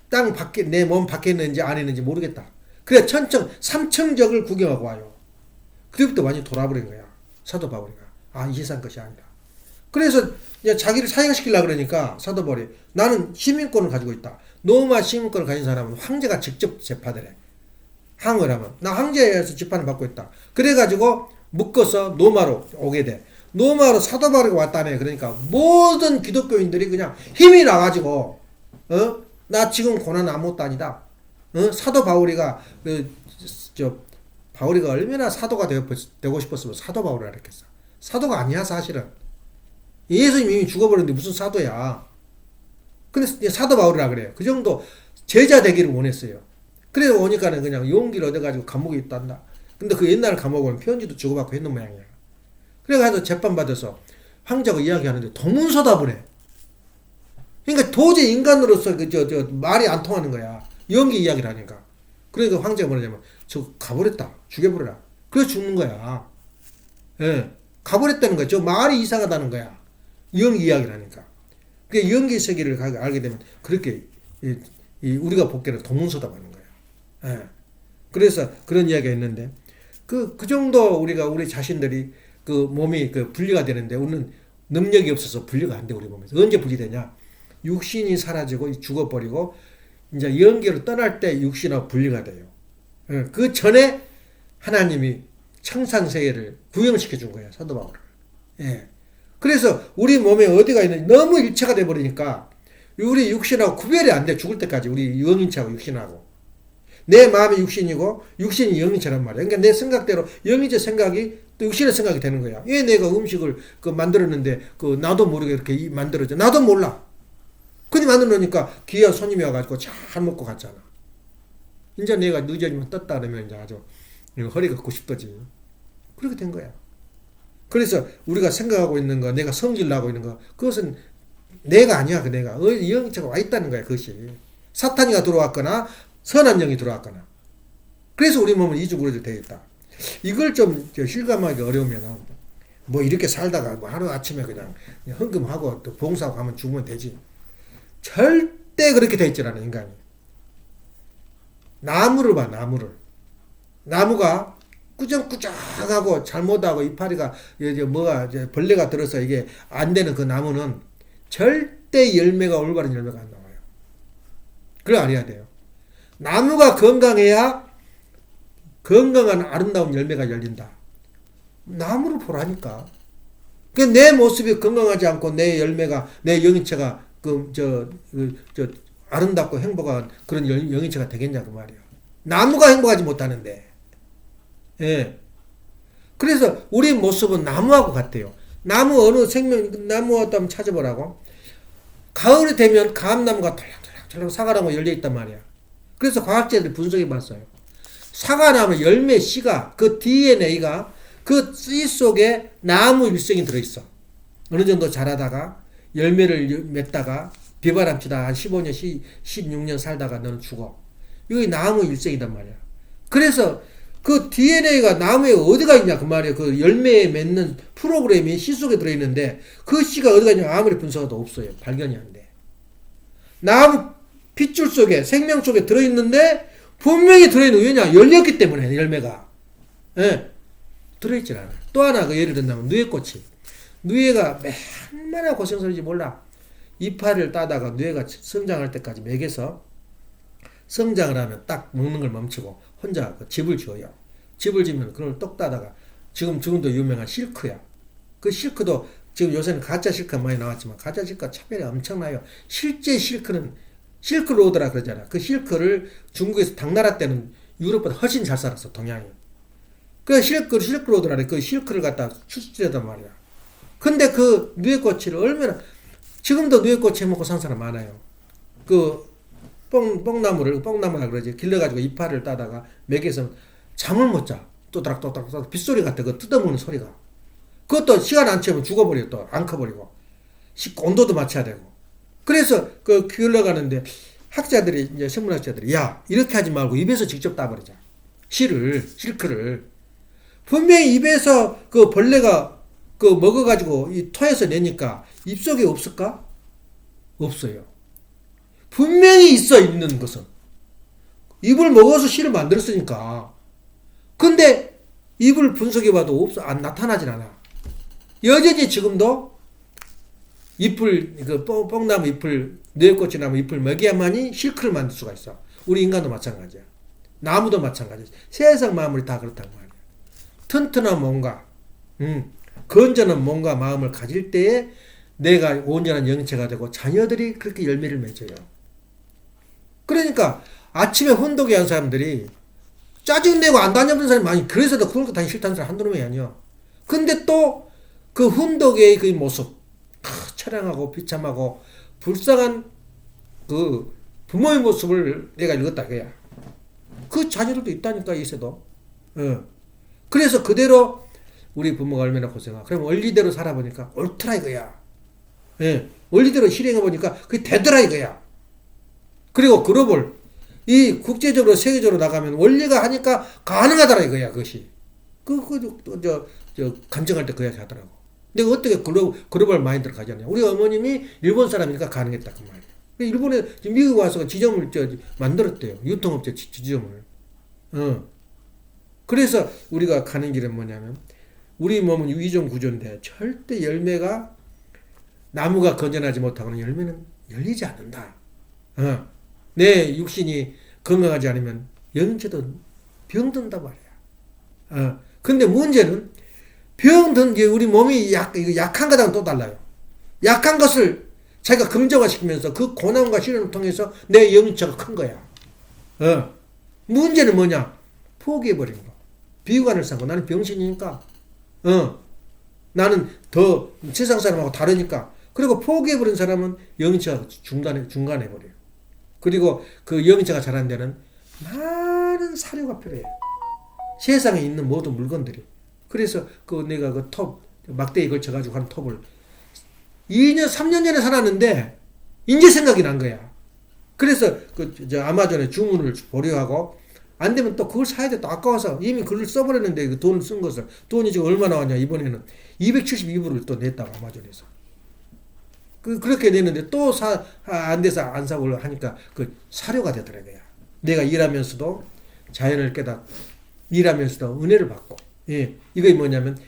땅 밖에 내 몸 밖에 있는지 안에 있는지 모르겠다. 그래 삼층적을 구경하고 와요. 그때부터 완전히 돌아버린 거야. 사도 바울이가. 이 세상 것이 아니다. 그래서 자기를 사형시키려고 그러니까 사도 바울이 나는 시민권을 가지고 있다. 로마 시민권을 가진 사람은 황제가 직접 재판을 해. 항을 하면 나 황제에서 재판을 받고 있다. 그래가지고 묶어서 로마로 오게 돼. 로마로 사도 바울이 왔다네. 그러니까 모든 기독교인들이 그냥 힘이 나가지고 나 지금 고난 아무것도 아니다. 사도 바울이가 바울이가 얼마나 사도가 되고 싶었으면 사도 바울이라 그랬겠어. 사도가 아니야 사실은. 예수님이 이미 죽어버렸는데 무슨 사도야. 근데 사도 바울이라 그래요. 그 정도 제자 되기를 원했어요. 그래서 오니까는 그냥 용기를 얻어가지고 감옥에 있단다. 근데 그 옛날 감옥은 편지도 주고받고 했는 모양이야. 그래가지고 재판받아서 황제가 이야기하는데 동문서답을 해. 그러니까 도저히 인간으로서 말이 안 통하는 거야. 연기 이야기를 하니까. 그러니까 황제가 뭐냐면 저 가버렸다. 죽여버려라. 그래서 죽는 거야. 예. 가버렸다는 거야. 저 말이 이상하다는 거야. 연기 이야기를 하니까. 그 연기 세계를 알게 되면 그렇게 우리가 복귀를 동문서답하는 거야. 예. 그래서 그런 이야기가 있는데 그 정도 우리 자신들이 그 몸이 분리가 되는데 우리는 능력이 없어서 분리가 안 돼. 우리 몸에서. 언제 분리되냐? 육신이 사라지고 죽어버리고 이제 영계로 떠날 때 육신하고 분리가 돼요. 예. 그 전에 하나님이 청산세계를 구형시켜 준 거예요. 사도 바울을. 예. 그래서 우리 몸에 어디가 있는지 너무 일체가 돼버리니까 우리 육신하고 구별이 안 돼. 죽을 때까지 우리 영인체하고 육신하고. 내 마음이 육신이고 육신이 영인체란 말이야. 그러니까 내 생각대로 영인체 생각이 또 육신의 생각이 되는 거야. 왜 내가 음식을 만들었는데 나도 모르게 이렇게 만들어져. 나도 몰라. 근데 만들어 놓으니까 귀한 손님이 와가지고 잘 먹고 갔잖아. 이제 내가 늦어지면 떴다 그러면 이제 아주 허리가 걷고 싶더지. 그렇게 된 거야. 그래서 우리가 생각하고 있는 거, 내가 성질나고 있는 거, 그것은 내가 아니야. 내가 영체가 와 있다는 거야. 그것이. 사탄이가 들어왔거나 선한 영이 들어왔거나. 그래서 우리 몸은 이주구조로 되어 있다. 이걸 좀 실감하기 어려우면 뭐 이렇게 살다가 뭐 하루 아침에 그냥 헌금하고 또 봉사하고 가면 죽으면 되지. 절대 그렇게 되어 있지 않아, 인간이. 나무를 봐, 나무를. 나무가 꾸정꾸정하고 잘못하고 이파리가 이제 뭐가 이제 벌레가 들어서 이게 안 되는 그 나무는 절대 열매가 올바른 열매가 안 나와요. 그걸 알아야 돼요. 나무가 건강해야 건강한 아름다운 열매가 열린다. 나무를 보라니까. 내 모습이 건강하지 않고 내 열매가 내 영인체가 아름답고 행복한 그런 영인체가 되겠냐 그 말이야. 나무가 행복하지 못하는데. 예. 그래서 우리 모습은 나무하고 같아요. 나무 어느 나무 어떤 한번 찾아보라고. 가을이 되면 감나무가 털랑털랑 사과나무 열려 있단 말이야. 그래서 과학자들이 분석해 봤어요. 사과나무 열매 씨가 그 DNA가 그 씨 속에 나무 일생이 들어있어. 어느 정도 자라다가 열매를 맺다가 비바람 치다가 한 15년, 16년 살다가 너는 죽어. 이게 나무 일생이단 말이야. 그래서 그 DNA가 나무에 어디가 있냐 그 말이에요. 그 열매에 맺는 프로그램이 씨 속에 들어있는데 그 씨가 어디가 있냐 아무리 분석해도 없어요. 발견이 안 돼. 나무 핏줄 속에 생명 속에 들어있는데 분명히 들어있는 왜냐 열렸기 때문에 열매가 예, 들어있질 않아. 또 하나 그 예를 든다면 누에꽃이 누에가 얼마나 고생스러운지 몰라. 이파리를 따다가 누에가 성장할 때까지 먹여서 성장을 하면 딱 먹는 걸 멈추고 혼자 그 집을 지어요. 집을 지으면 그걸 떡 따다가 지금도 유명한 실크야. 그 실크도 지금 요새는 가짜 실크가 많이 나왔지만 가짜 실크가 차별이 엄청나요. 실제 실크는 실크로드라 그러잖아. 그 실크를 중국에서 당나라 때는 유럽보다 훨씬 잘 살았어. 동양이. 그 실크로드라 그 실크를 갖다 수출하단 말이야. 근데 그 누에꽃을 얼마나 지금도 누에꽃 해먹고 산 사람 많아요. 그 뽕나무라 그러지. 길러가지고 이파리를 따다가 먹여서 잠을 못 자. 또다락또다락 빗소리 같아. 그 뜯어먹는 소리가. 그것도 시간 안 채우면 죽어버려. 또 안 커버리고. 온도도 맞춰야 되고. 그래서 그 길러가는데 학자들이 이제 생물학자들이 야 이렇게 하지 말고 입에서 직접 따버리자. 실크를 분명히 입에서 그 벌레가 그 먹어가지고 이 토해서 내니까 입속에 없을까? 없어요. 분명히 있어 있는 것은. 입을 먹어서 실을 만들었으니까. 근데 입을 분석해봐도 없어. 안 나타나진 않아. 여전히 지금도 잎을 그 뽕나무 잎을 뇌꽃이나무 잎을 먹여야만이 실크를 만들 수가 있어. 우리 인간도 마찬가지야. 나무도 마찬가지야. 세상 만물이 다 그렇단 말이야. 튼튼한 뭔가 건전한 뭔가 마음을 가질 때에 내가 온전한 영체가 되고 자녀들이 그렇게 열매를 맺어요. 그러니까 아침에 혼독에 한 사람들이 짜증내고 안 다녀본 사람이 많이 그래서 더 그런 거 다니기 싫다는 사람 한두 놈이 아니야. 근데 또 그 혼독의 그 모습 처량하고 비참하고 불쌍한 그 부모의 모습을 내가 읽었다 그야. 그 자녀들도 있다니까 이세도. 그래서 그대로 우리 부모가 얼마나 고생하. 그럼 원리대로 살아보니까 옳더라 이거야. 원리대로 실행해보니까 그게 되더라 이거야. 그리고 글로벌 이 국제적으로 세계적으로 나가면 원리가 하니까 가능하더라 이거야 그것이. 감정할 때 그 이야기 하더라고. 근데 어떻게 글로벌 마인드로 가잖아요. 우리 어머님이 일본 사람이니까 가능했다 그 말이에요. 일본에 미국 와서 지점을 만들었대요. 유통업체 지점을. 그래서 우리가 가는 길은 뭐냐면 우리 몸은 위종 구조인데 절대 열매가 나무가 건전하지 못하고는 열매는 열리지 않는다. 내 육신이 건강하지 않으면 영체도 병든단 말이야. 근데 문제는 병든 게 우리 몸이 약한 거랑은 또 달라요. 약한 것을 자기가 긍정화시키면서 그 고난과 시련을 통해서 내 영체가 큰 거야. 문제는 뭐냐? 포기해버린 거. 비관을 삼고 나는 병신이니까. 나는 더 세상 사람하고 다르니까. 그리고 포기해버린 사람은 영체가 중간해버려요. 그리고 그 영체가 자란 데는 많은 사료가 필요해요. 세상에 있는 모든 물건들이. 그래서 내가 그 톱, 막대기 걸쳐가지고 한 톱을 2년, 3년 전에 살았는데, 이제 생각이 난 거야. 그래서 저 아마존에 주문을 보류하고 안 되면 또 그걸 사야 돼. 또 아까워서 이미 글을 써버렸는데 그 돈을 쓴 것을 돈이 지금 얼마 나왔냐 이번에는 272불을 또 냈다고 아마존에서. 그렇게 냈는데 또 안 돼서 안 사고 하니까 그 사료가 되더라고요. 내가 일하면서도 자연을 깨닫고 일하면서도 은혜를 받고. 예, 이게 뭐냐면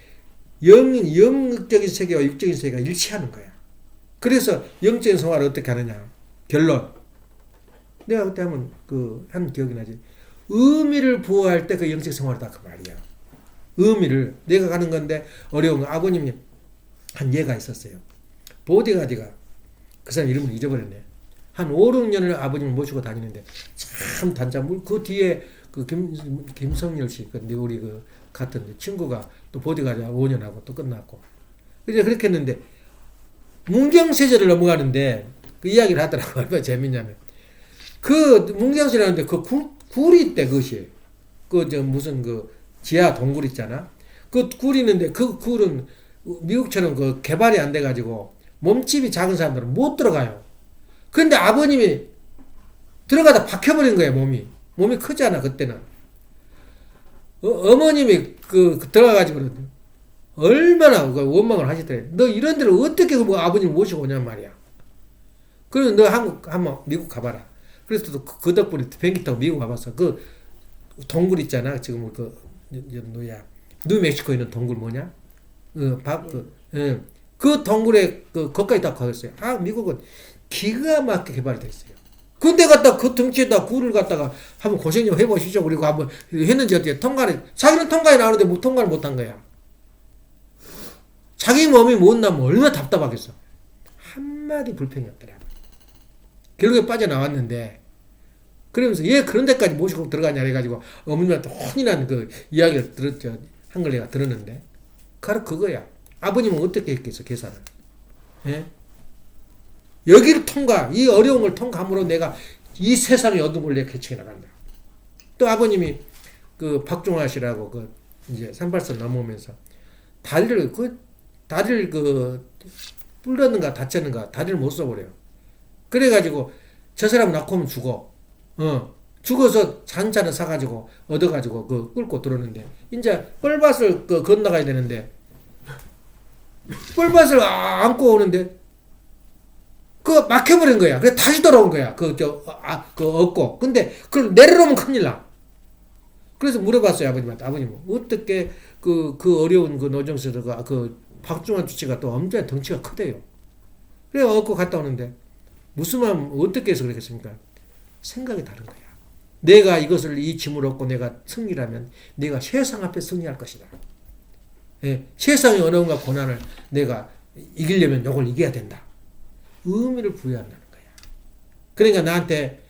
영적인 세계와 육적인 세계가 일치하는 거야. 그래서 영적인 생활을 어떻게 하느냐. 결론. 내가 그때 하면 한 기억이 나지. 의미를 부여할 때 그 영적 생활이다 그 말이야. 의미를 내가 가는 건데 어려운 거. 아버님이 한 예가 있었어요. 보디가디가 그 사람 이름을 잊어버렸네. 한 5, 6년을 아버님을 모시고 다니는데 참 단짠물 그 뒤에 김성열 씨 근데 우리 같은 친구가 또 보디가디 5년 하고 또 끝났고 이제 그렇게 했는데 문경세제를 넘어가는데 그 이야기를 하더라고. 얼마나 재밌냐면 그 문경세라는데 그 굴이 있대. 그것이 무슨 지하 동굴 있잖아. 그 굴이 있는데 그 굴은 미국처럼 개발이 안 돼가지고 몸집이 작은 사람들은 못 들어가요. 근데 아버님이 들어가다 박혀버린 거야. 몸이 크잖아 그때는. 어머님이 들어가가지고 얼마나 원망을 하시더래. 너 이런 데를 어떻게 아버님 모시고 오냔 말이야. 그래서 너 한번 미국 가봐라. 그래서 그 덕분에 비행기 타고 미국 가봤어. 그 동굴 있잖아. 지금 뉴멕시코에 있는 동굴 뭐냐? 그 동굴에 거기까지 다 가겠어요. 미국은 기가 막히게 개발이 됐어요. 근데 갖다 그 덩치에다 굴을 갖다가 한번 고생 좀 해보시죠. 그리고 한번 했는지 어떻게 자기는 통과에 나오는데 뭐 통과를 못한 거야. 자기 몸이 못 나면 얼마나 답답하겠어. 한마디 불평이 없더라. 결국에 빠져나왔는데 그러면서 얘 그런 데까지 모시고 들어가냐 해가지고 어머님한테 혼이난 이야기를 한 걸 내가 들었는데 바로 그거야. 아버님은 어떻게 했겠어 계산을. 예? 여기를 이 어려운 걸 통과함으로 내가 이 세상의 어둠을 내가 개척해 나간다. 또 아버님이 박종화 씨라고 이제 38선 넘어오면서 다리를 뿔렀는가 다쳤는가 다리를 못 써버려요. 그래가지고 저 사람 낳고 오면 죽어. 죽어서 잔차를 사가지고 얻어가지고 끌고 들어오는데 이제 뻘밭을 건너가야 되는데 뻘밭을 안고 오는데 막혀버린 거야. 그래서 다시 돌아온 거야. 얻고. 근데 그걸 내려놓으면 큰일 나. 그래서 물어봤어요 아버님한테. 아버님 어떻게 어려운 노정세도 박중환 주치가 또 엄청 덩치가 크대요. 그래 얻고 갔다 오는데 무슨 마음 어떻게 해서 그랬겠습니까? 생각이 다른 거야. 내가 이 짐을 얻고 내가 승리라면 내가 세상 앞에 승리할 것이다. 예, 세상의 어려움과 고난을 내가 이기려면 이걸 이겨야 된다. 의미를 부여한다는 거야. 그러니까 나한테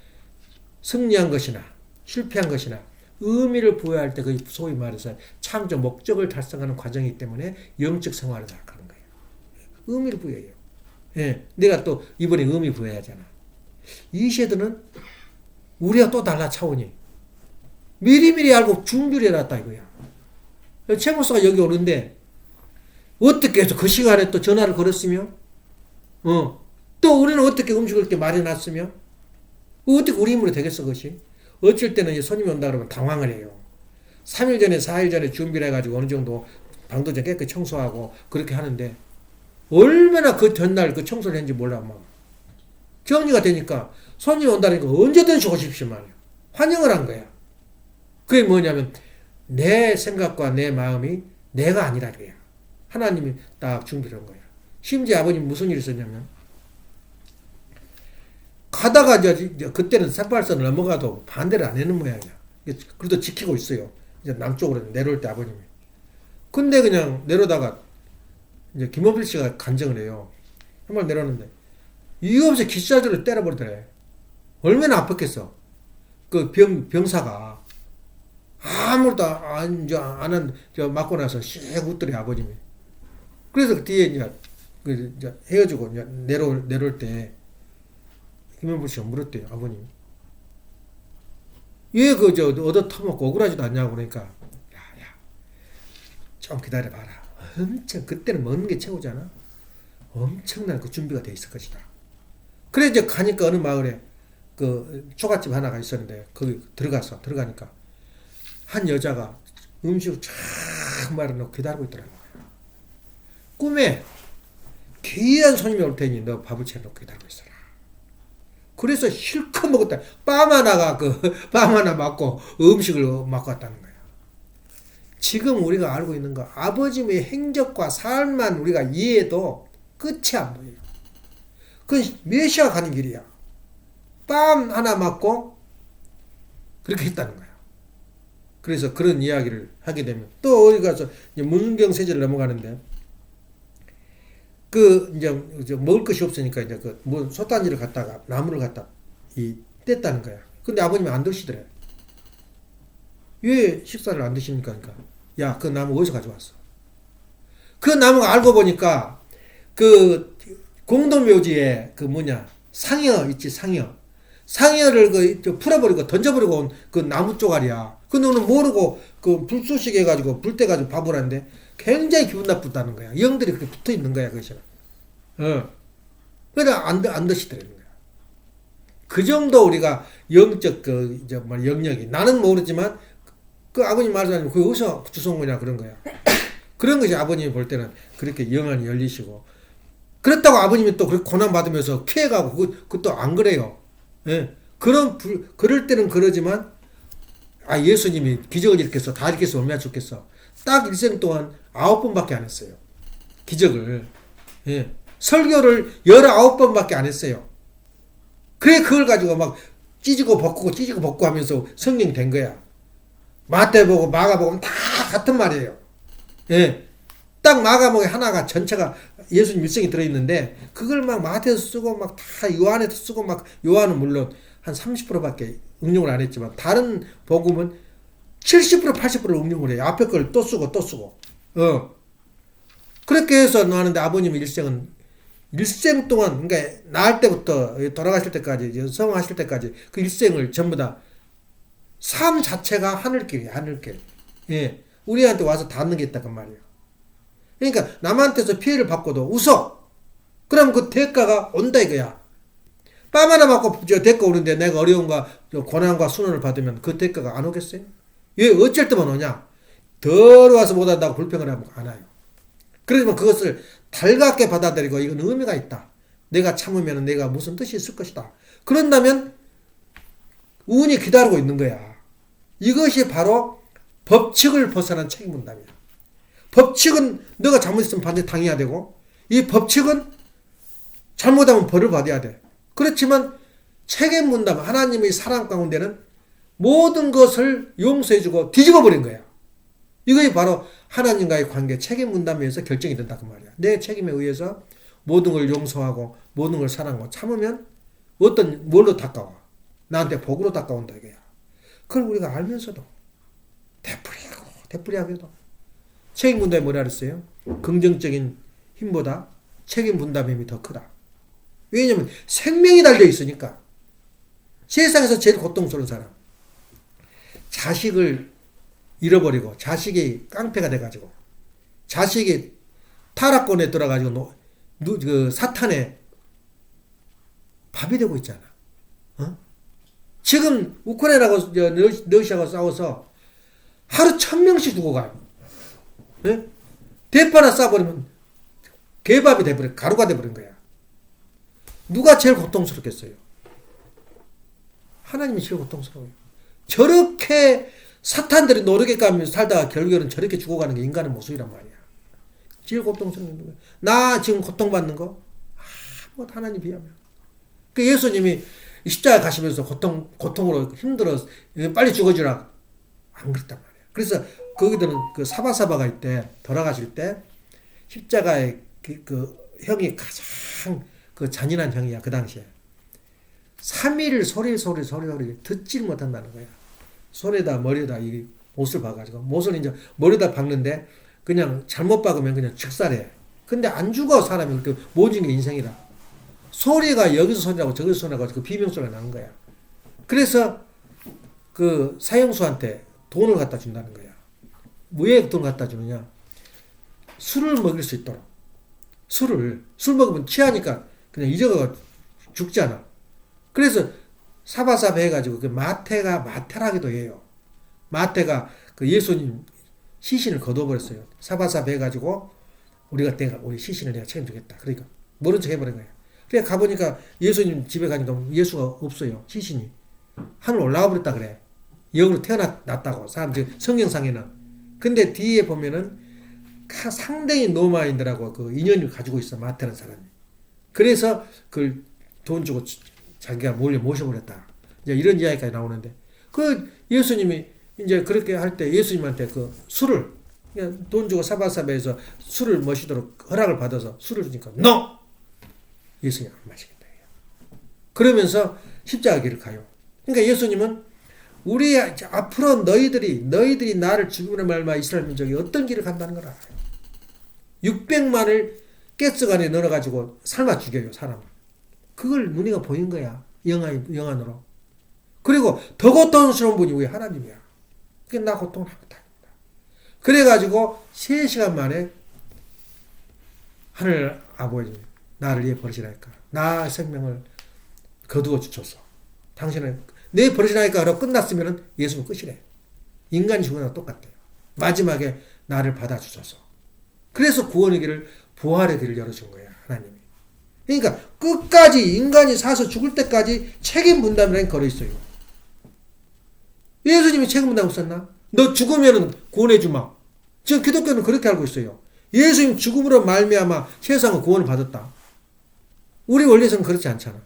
승리한 것이나 실패한 것이나 의미를 부여할 때 소위 말해서 창조 목적을 달성하는 과정이기 때문에 영적 생활을 하는 거예요. 의미를 부여해요. 예, 내가 또 이번에 의미 부여하잖아. 이 시대는 우리가 또 달라 차원이. 미리미리 알고 준비를 해놨다 이거야. 최 목사가 여기 오는데 어떻게 해서 그 시간에 또 전화를 걸었으며 또 우리는 어떻게 음식을 이렇게 마련했으며 어떻게 우리 힘으로 되겠어 그것이. 어쩔 때는 손님이 온다 그러면 당황을 해요. 3일 전에 4일 전에 준비를 해가지고 어느 정도 방도 좀 깨끗이 청소하고 그렇게 하는데 얼마나 그 전날 청소를 했는지 몰라. 막 정리가 되니까 손님이 온다니까 언제든지 오십시오 말이야. 환영을 한 거야. 그게 뭐냐면 내 생각과 내 마음이 내가 아니라 그래요. 하나님이 딱 준비를 한 거야. 심지어 아버님 무슨 일이 있었냐면 가다가 그때는 38선을 넘어가도 반대를 안 하는 모양이야. 그래도 지키고 있어요. 이제 남쪽으로 내려올 때 아버님이. 근데 그냥 내려다가 이제 김원필 씨가 간증을 해요. 한번 내려오는데 이유 없이 기차줄을 때려버리더래. 얼마나 아팠겠어. 병사가 아무것도 안 맞고 나서 씩 웃더래 아버님이. 그래서 그 뒤에 이제 헤어지고 이제 내려올 때 김현불 씨가 물었대요 아버님. 왜 얻어 터먹고 억울하지도 않냐고 그러니까 야 좀 기다려봐라. 엄청 그때는 먹는 게 최고잖아. 엄청난 준비가 돼 있을 것이다. 그래 이제 가니까 어느 마을에 그 초가집 하나가 있었는데 거기 들어가니까 한 여자가 음식을 쫙 말아놓고 기다리고 있더라고요. 꿈에 귀한 손님이 올 테니 너 밥을 차려놓고 기다리고 있어라. 그래서 실컷 먹었다. 빰 하나 맞고 음식을 먹고 왔다는 거야. 지금 우리가 알고 있는 거 아버지의 행적과 삶만 우리가 이해해도 끝이 안 보여요. 그건 메시아 가는 길이야. 빰 하나 맞고 그렇게 했다는 거야. 그래서 그런 이야기를 하게 되면 또 어디 가서 이제 문경 세제를 넘어가는데 이제 먹을 것이 없으니까 이제 솥단지를 갖다가 나무를 갖다 뗐다는 거야. 근데 아버님이 안 드시더래. 왜 식사를 안 드십니까? 그러니까 야, 그 나무 어디서 가져왔어? 그 나무가 알고 보니까 그 공동묘지에 상여 있지, 상여를 풀어버리고 던져버리고 온 그 나무 쪼가리야. 그 너는 모르고 그 불쏘시개 해가지고 불 떼가지고 밥을 하는데 굉장히 기분 나쁘다는 거야. 영들이 그렇게 붙어 있는 거야, 그것이. 그러니까 안 드시더라는 거야. 그 정도 우리가 영적 영역이 나는 모르지만 그 아버님 말씀하시면 그게 어디서 주워온 거냐 그런 거야. 그런 것이 아버님이 볼 때는 그렇게 영안이 열리시고 그렇다고 아버님이 또 그렇게 고난받으면서 피해가고 그것도 안 그래요. 예. 그럴 때는 그러지만 예수님이 기적을 일으켰어. 다 일으켰어. 얼마나 좋겠어. 딱 일생 동안 9번밖에 안 했어요. 기적을. 예. 설교를 19번밖에 안 했어요. 그래 그걸 가지고 막 찢고 벗고 하면서 성령이 된 거야. 마태복음, 마가복음 다 같은 말이에요. 예. 딱 마가복음 하나가 전체가 예수님 일생이 들어있는데 그걸 막 마태에서 쓰고 막 다 요한에서 쓰고 막 요한은 물론 한 30%밖에 응용을 안 했지만 다른 복음은 70% 80%를 응용을 해요. 앞에 걸 또 쓰고 그렇게 해서 나는데 아버님 일생 동안 그러니까 나을 때부터 돌아가실 때까지 성하실 때까지 그 일생을 전부 다 삶 자체가 하늘길이에요. 하늘길. 예. 우리한테 와서 닿는 게 있다고 말이에요. 그러니까 남한테서 피해를 받고도 웃어. 그럼 그 대가가 온다 이거야. 뺨 하나 맞고 대가 오는데 내가 어려움과 고난과 순환을 받으면 그 대가가 안 오겠어요? 왜 어쩔 때만 오냐? 더러워서 못한다고 불평을 하면 안 와요. 그러지만 그것을 달갑게 받아들이고 이건 의미가 있다. 내가 참으면 내가 무슨 뜻이 있을 것이다. 그런다면 운이 기다리고 있는 거야. 이것이 바로 법칙을 벗어난 책임 분담이야. 법칙은 너가 잘못했으면 반드시 당해야 되고 이 법칙은 잘못하면 벌을 받아야 돼. 그렇지만 책임 분담 하나님의 사랑 가운데는 모든 것을 용서해주고 뒤집어버린 거야. 이것이 바로 하나님과의 관계 책임 분담에 의해서 결정이 된다고 말이야. 내 책임에 의해서 모든 걸 용서하고 모든 걸 사랑하고 참으면 뭘로 닦아와? 나한테 복으로 닦아온다 이거야. 그걸 우리가 알면서도 되풀이하게도 책임 분담이 뭐라 그랬어요? 긍정적인 힘보다 책임 분담의 힘이 더 크다. 왜냐면 생명이 달려 있으니까. 세상에서 제일 고통스러운 사람. 자식을 잃어버리고 자식이 깡패가 돼가지고 자식이 타락권에 들어가지고 그 사탄의 밥이 되고 있잖아. 지금 우크라이나하고 러시아하고 싸워서 하루 1000명씩 죽어가요. 네? 대파 하나 쏴버리면 개밥이 돼버려 가루가 돼버린 거야. 누가 제일 고통스럽겠어요? 하나님이 제일 고통스러워요. 저렇게 사탄들이 노르게끔 살다가 결국에는 저렇게 죽어가는 게 인간의 모습이란 말이야. 제일 고통스러운 거야. 나 지금 고통받는 거 아무것도 하나님 비하면. 그 예수님이 십자가 가시면서 고통으로 힘들어 빨리 죽어주라 안 그랬단 말이야. 그래서 거기들은 그 사바사바가 있대 돌아가실 때 십자가의 그 형이 가장 그 잔인한 형이야 그 당시에 3일 소리 듣질 못한다는 거야. 손에다 머리에다 이 못을 박아가지고 못을 이제 머리에다 박는데 그냥 잘못 박으면 그냥 즉살해. 근데 안 죽어 사람이. 그 모든 게 인생이라. 소리가 여기서 소리라고 저기서 소리라고 그 비명소리가 나는 거야. 그래서 그 사형수한테 돈을 갖다 준다는 거야. 왜 돈을 갖다 주느냐? 술을 먹일 수 있도록. 술 먹으면 취하니까 그냥 잊어가 죽잖아. 그래서 사바사바 해가지고 그 마태라기도 해요. 마태가 그 예수님 시신을 거둬버렸어요. 사바사바 해가지고 우리 시신을 내가 책임지겠다. 그러니까 모른 척 해버린 거예요. 그래 가보니까 예수님 집에 가니까 예수가 없어요. 시신이 하늘 올라가 버렸다 그래. 역으로 태어났다고 사람들 성경상에는. 근데 뒤에 보면은 상당히 노마인들하고 그 인연을 가지고 있어 마태라는 사람이. 그래서 그걸 돈 주고 자기가 몰래 모셔버렸다. 이제 이런 이야기까지 나오는데 그 예수님이 이제 그렇게 할 때 예수님한테 그 술을 그냥 돈 주고 사바사바에서 술을 마시도록 허락을 받아서 술을 주니까 NO! 예수님 안 마시겠다. 그러면서 십자가 길을 가요. 그러니까 예수님은 우리 앞으로 너희들이 나를 죽이는 말마 이스라엘 민족이 어떤 길을 간다는 걸 알아요. 600만을 가스관에 넣어가지고 삶아 죽여요, 사람을. 그걸 눈이가 보인 거야. 영안으로. 그리고 더 고통스러운 분이 우리 하나님이야. 그게 나 고통하고 다. 그래가지고 3시간 만에 하늘 아버지 나를 위해 버리시라니까. 나 생명을 거두어 주소서. 당신은 내 버리시라니까 하고 끝났으면 예수는 끝이래. 인간이 죽은 거랑 똑같대요. 마지막에 나를 받아주소서. 그래서 구원의 길을 부활의 길을 열어준 거야 하나님이. 그러니까 끝까지 인간이 사서 죽을 때까지 책임 분담이라는 게 걸어있어요. 예수님이 책임 분담 없었나? 너 죽으면 구원해주마. 지금 기독교는 그렇게 알고 있어요. 예수님 죽음으로 말미암아 세상은 구원을 받았다. 우리 원리에서는 그렇지 않잖아.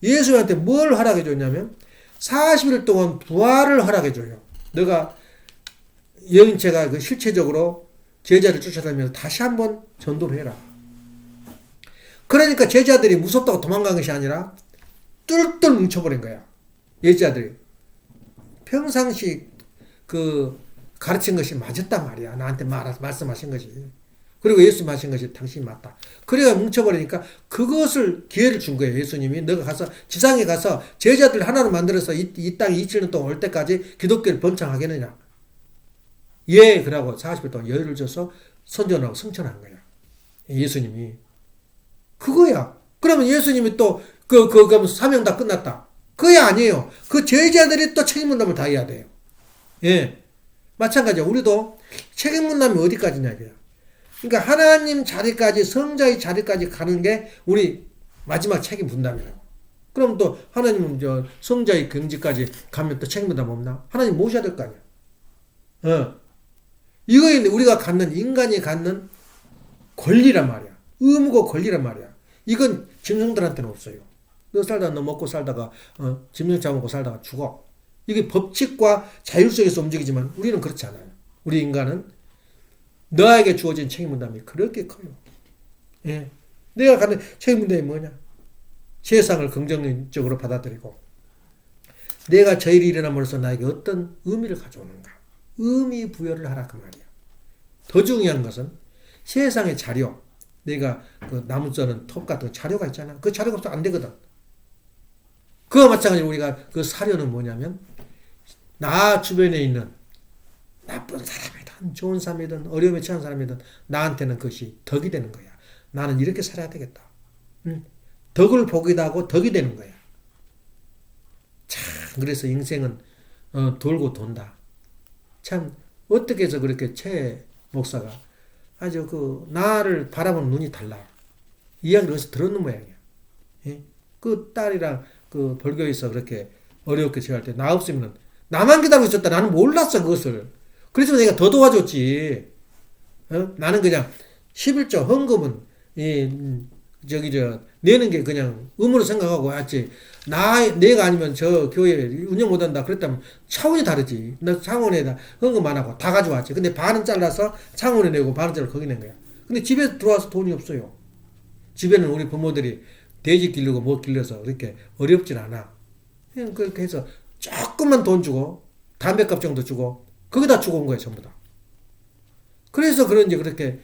예수님한테 뭘 허락해 줬냐면 40일 동안 부활을 허락해 줘요. 너가 여인체가 그 실체적으로 제자를 쫓아다니면서 다시 한번 전도를 해라. 그러니까 제자들이 무섭다고 도망간 것이 아니라 뚫뚫 뭉쳐버린 거야. 제자들이. 평상시 그 가르친 것이 맞았단 말이야. 나한테 말씀하신 것이. 그리고 예수님 하신 것이 당신이 맞다. 그래야 뭉쳐버리니까 그것을 기회를 준 거예요. 예수님이 너가 가서 지상에 가서 제자들 하나로 만들어서 이 땅에 27년 동안 올 때까지 기독교를 번창하겠느냐. 예, 그러고 40일 동안 여유를 줘서 선전하고 성천한 거야. 예수님이. 그거야. 그러면 예수님이 또 그럼 사명 다 끝났다. 그게 아니에요. 그 제자들이 또 책임 분담을 다 해야 돼요. 예. 마찬가지야. 우리도 책임 분담이 어디까지냐 이거야. 그러니까 하나님 자리까지 성자의 자리까지 가는 게 우리 마지막 책임 분담이라고. 그럼 또 하나님은 성자의 경지까지 가면 또 책임 분담 없나? 하나님 모셔야 될 거 아니야. 이거에 우리가 갖는 인간이 갖는 권리란 말이야. 의무고 권리란 말이야. 이건 짐승들한테는 없어요. 너 먹고 살다가 짐승 잡아먹고 살다가 죽어. 이게 법칙과 자율 속에서 움직이지만 우리는 그렇지 않아요. 우리 인간은 너에게 주어진 책임 분담이 그렇게 커요. 예. 내가 갖는 책임 분담이 뭐냐? 세상을 긍정적으로 받아들이고 내가 저 일이 일어남으로써 나에게 어떤 의미를 가져오는가? 의미 부여를 하라 그 말이야. 더 중요한 것은 세상의 자료. 내가 그 나무 써는 톱 같은 자료가 있잖아. 그 자료가 없으면 안 되거든. 그와 마찬가지로 우리가 그 사료는 뭐냐면 나 주변에 있는 나쁜 사람이든 좋은 사람이든 어려움에 처한 사람이든 나한테는 그것이 덕이 되는 거야. 나는 이렇게 살아야 되겠다. 덕을 보기도 하고 덕이 되는 거야. 참 그래서 인생은 돌고 돈다. 참 어떻게 해서 그렇게 최 목사가 아주 그 나를 바라보는 눈이 달라. 이야기를 어디서 들었는 모양이야. 예? 그 딸이랑 그 벌교에서 그렇게 어렵게 지낼 때 나 없으면은 나만 기다리고 있었다. 나는 몰랐어 그것을. 그래서 내가 더 도와줬지. 나는 그냥 11조 헌금은 내는 게 그냥 의무로 생각하고 왔지. 내가 아니면 저 교회 운영 못한다 그랬다면 차원이 다르지. 나 창원에다 헌금 안 하고 다 가져왔지. 근데 반은 잘라서 창원에 내고 반은 잘라 거기 낸 거야. 근데 집에 들어와서 돈이 없어요. 집에는 우리 부모들이 돼지 길르고 뭐 길러서 그렇게 어렵진 않아. 그냥 그렇게 해서 조금만 돈 주고 담배값 정도 주고 거기다 주고 온 거야 전부 다. 그래서 그런지 그렇게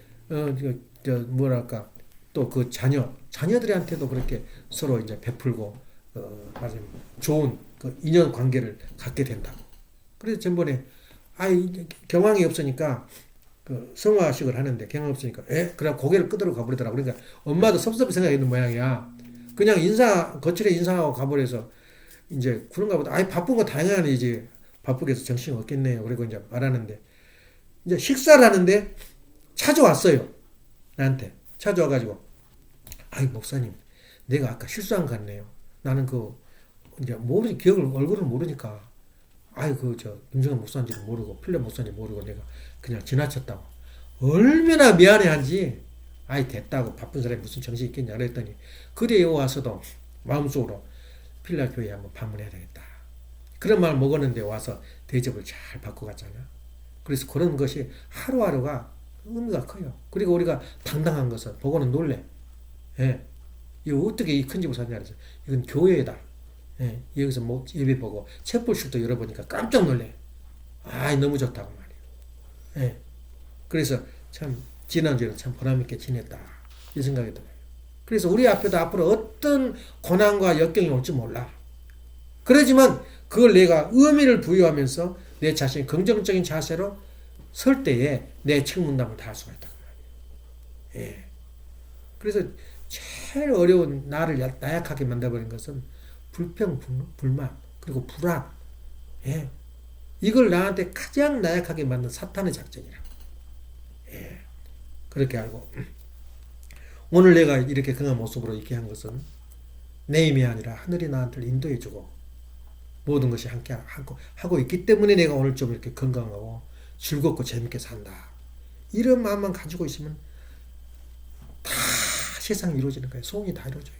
뭐랄까 또 그 자녀들한테도 그렇게 서로 이제 베풀고 말하자면 좋은 그 인연 관계를 갖게 된다고. 그래서 전번에 경황이 없으니까 그 성화식을 하는데 경황 없으니까 그래 고개를 끄덕여 가버리더라고. 그러니까 엄마도 섭섭히 생각했는 모양이야. 그냥 거칠게 인사하고 가버려서 이제 그런가 보다. 아이 바쁜 거 당연히 바쁘게 해서 정신이 없겠네요. 그리고 이제 말하는데 이제 식사를 하는데 찾아왔어요. 나한테 찾아와가지고 아이 목사님 내가 아까 실수한 것 같네요. 나는 이제 기억을 얼굴을 모르니까 아이 김정은 목사인지를 모르고 필립 목사인지 모르고 내가 그냥 지나쳤다고 얼마나 미안해한지 아이 됐다고 바쁜 사람이 무슨 정신이 있겠냐 그랬더니 그래 와서도 마음속으로 필립 교회에 한번 방문해야 되겠다 그런 마음을 먹었는데 와서 대접을 잘 받고 갔잖아. 그래서 그런 것이 하루하루가 의미가 커요. 그리고 우리가 당당한 것은 보고는 놀래. 예. 이거 어떻게 이 큰 집을 샀냐 그래서 이건 교회다. 예. 여기서 뭐 예배 보고 책볼실도 열어보니까 깜짝 놀래. 아, 너무 좋다고 말이에요. 예. 그래서 참 지난주에는 참 보람있게 지냈다 이 생각이 들어요. 그래서 우리 앞에도 앞으로 어떤 고난과 역경이 올지 몰라. 그러지만 그걸 내가 의미를 부여하면서 내 자신이 긍정적인 자세로 설 때에 내 책임감을 다할 수가 있다고 말이에요. 예. 그래서 제일 어려운 나를 나약하게 만들어버린 것은 불평, 불만, 그리고 불안. 예. 이걸 나한테 가장 나약하게 만든 사탄의 작전이라. 예. 그렇게 알고. 오늘 내가 이렇게 강한 모습으로 있게 한 것은 내 힘이 아니라 하늘이 나한테 인도해주고 모든 것이 함께 하고 있기 때문에 내가 오늘 좀 이렇게 건강하고 즐겁고 재밌게 산다. 이런 마음만 가지고 있으면 다 세상이 이루어지는 거예요. 소원이 다 이루어져요.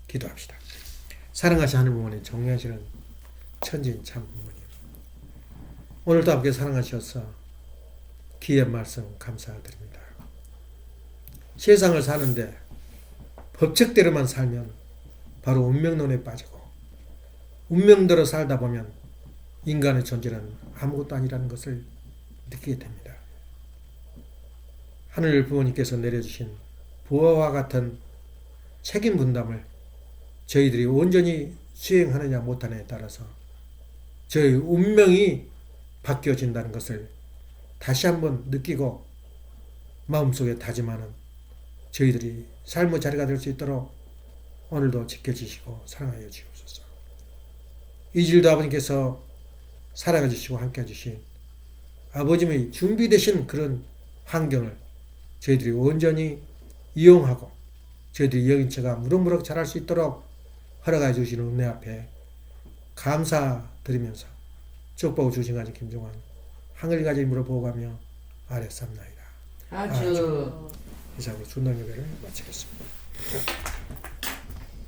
기도합시다. 사랑하시 하늘 부모님, 정리하시는 천진 참 부모님, 오늘도 함께 사랑하셔서 귀한 말씀 감사드립니다. 세상을 사는데 법칙대로만 살면 바로 운명론에 빠지고 운명대로 살다 보면 인간의 존재는 아무것도 아니라는 것을 느끼게 됩니다. 하늘 부모님께서 내려주신 부하와 같은 책임 분담을 저희들이 온전히 수행하느냐 못하느냐에 따라서 저희 운명이 바뀌어진다는 것을 다시 한번 느끼고 마음속에 다짐하는 저희들이 삶의 자리가 될 수 있도록 오늘도 지켜주시고 사랑하여 주옵소서. 이질도 아버님께서 사랑해 주시고 함께 해주신 아버님의 준비되신 그런 환경을 저희들이 온전히 이용하고 저희들이 여긴 처가 무럭무럭 자랄 수 있도록 허락해 주시는 은혜 앞에 감사드리면서 축복을 주신 가지 김종환 하늘까지 물어보고 가며 아랫삼나이다. 아주 이상으로 준당 예배를 마치겠습니다.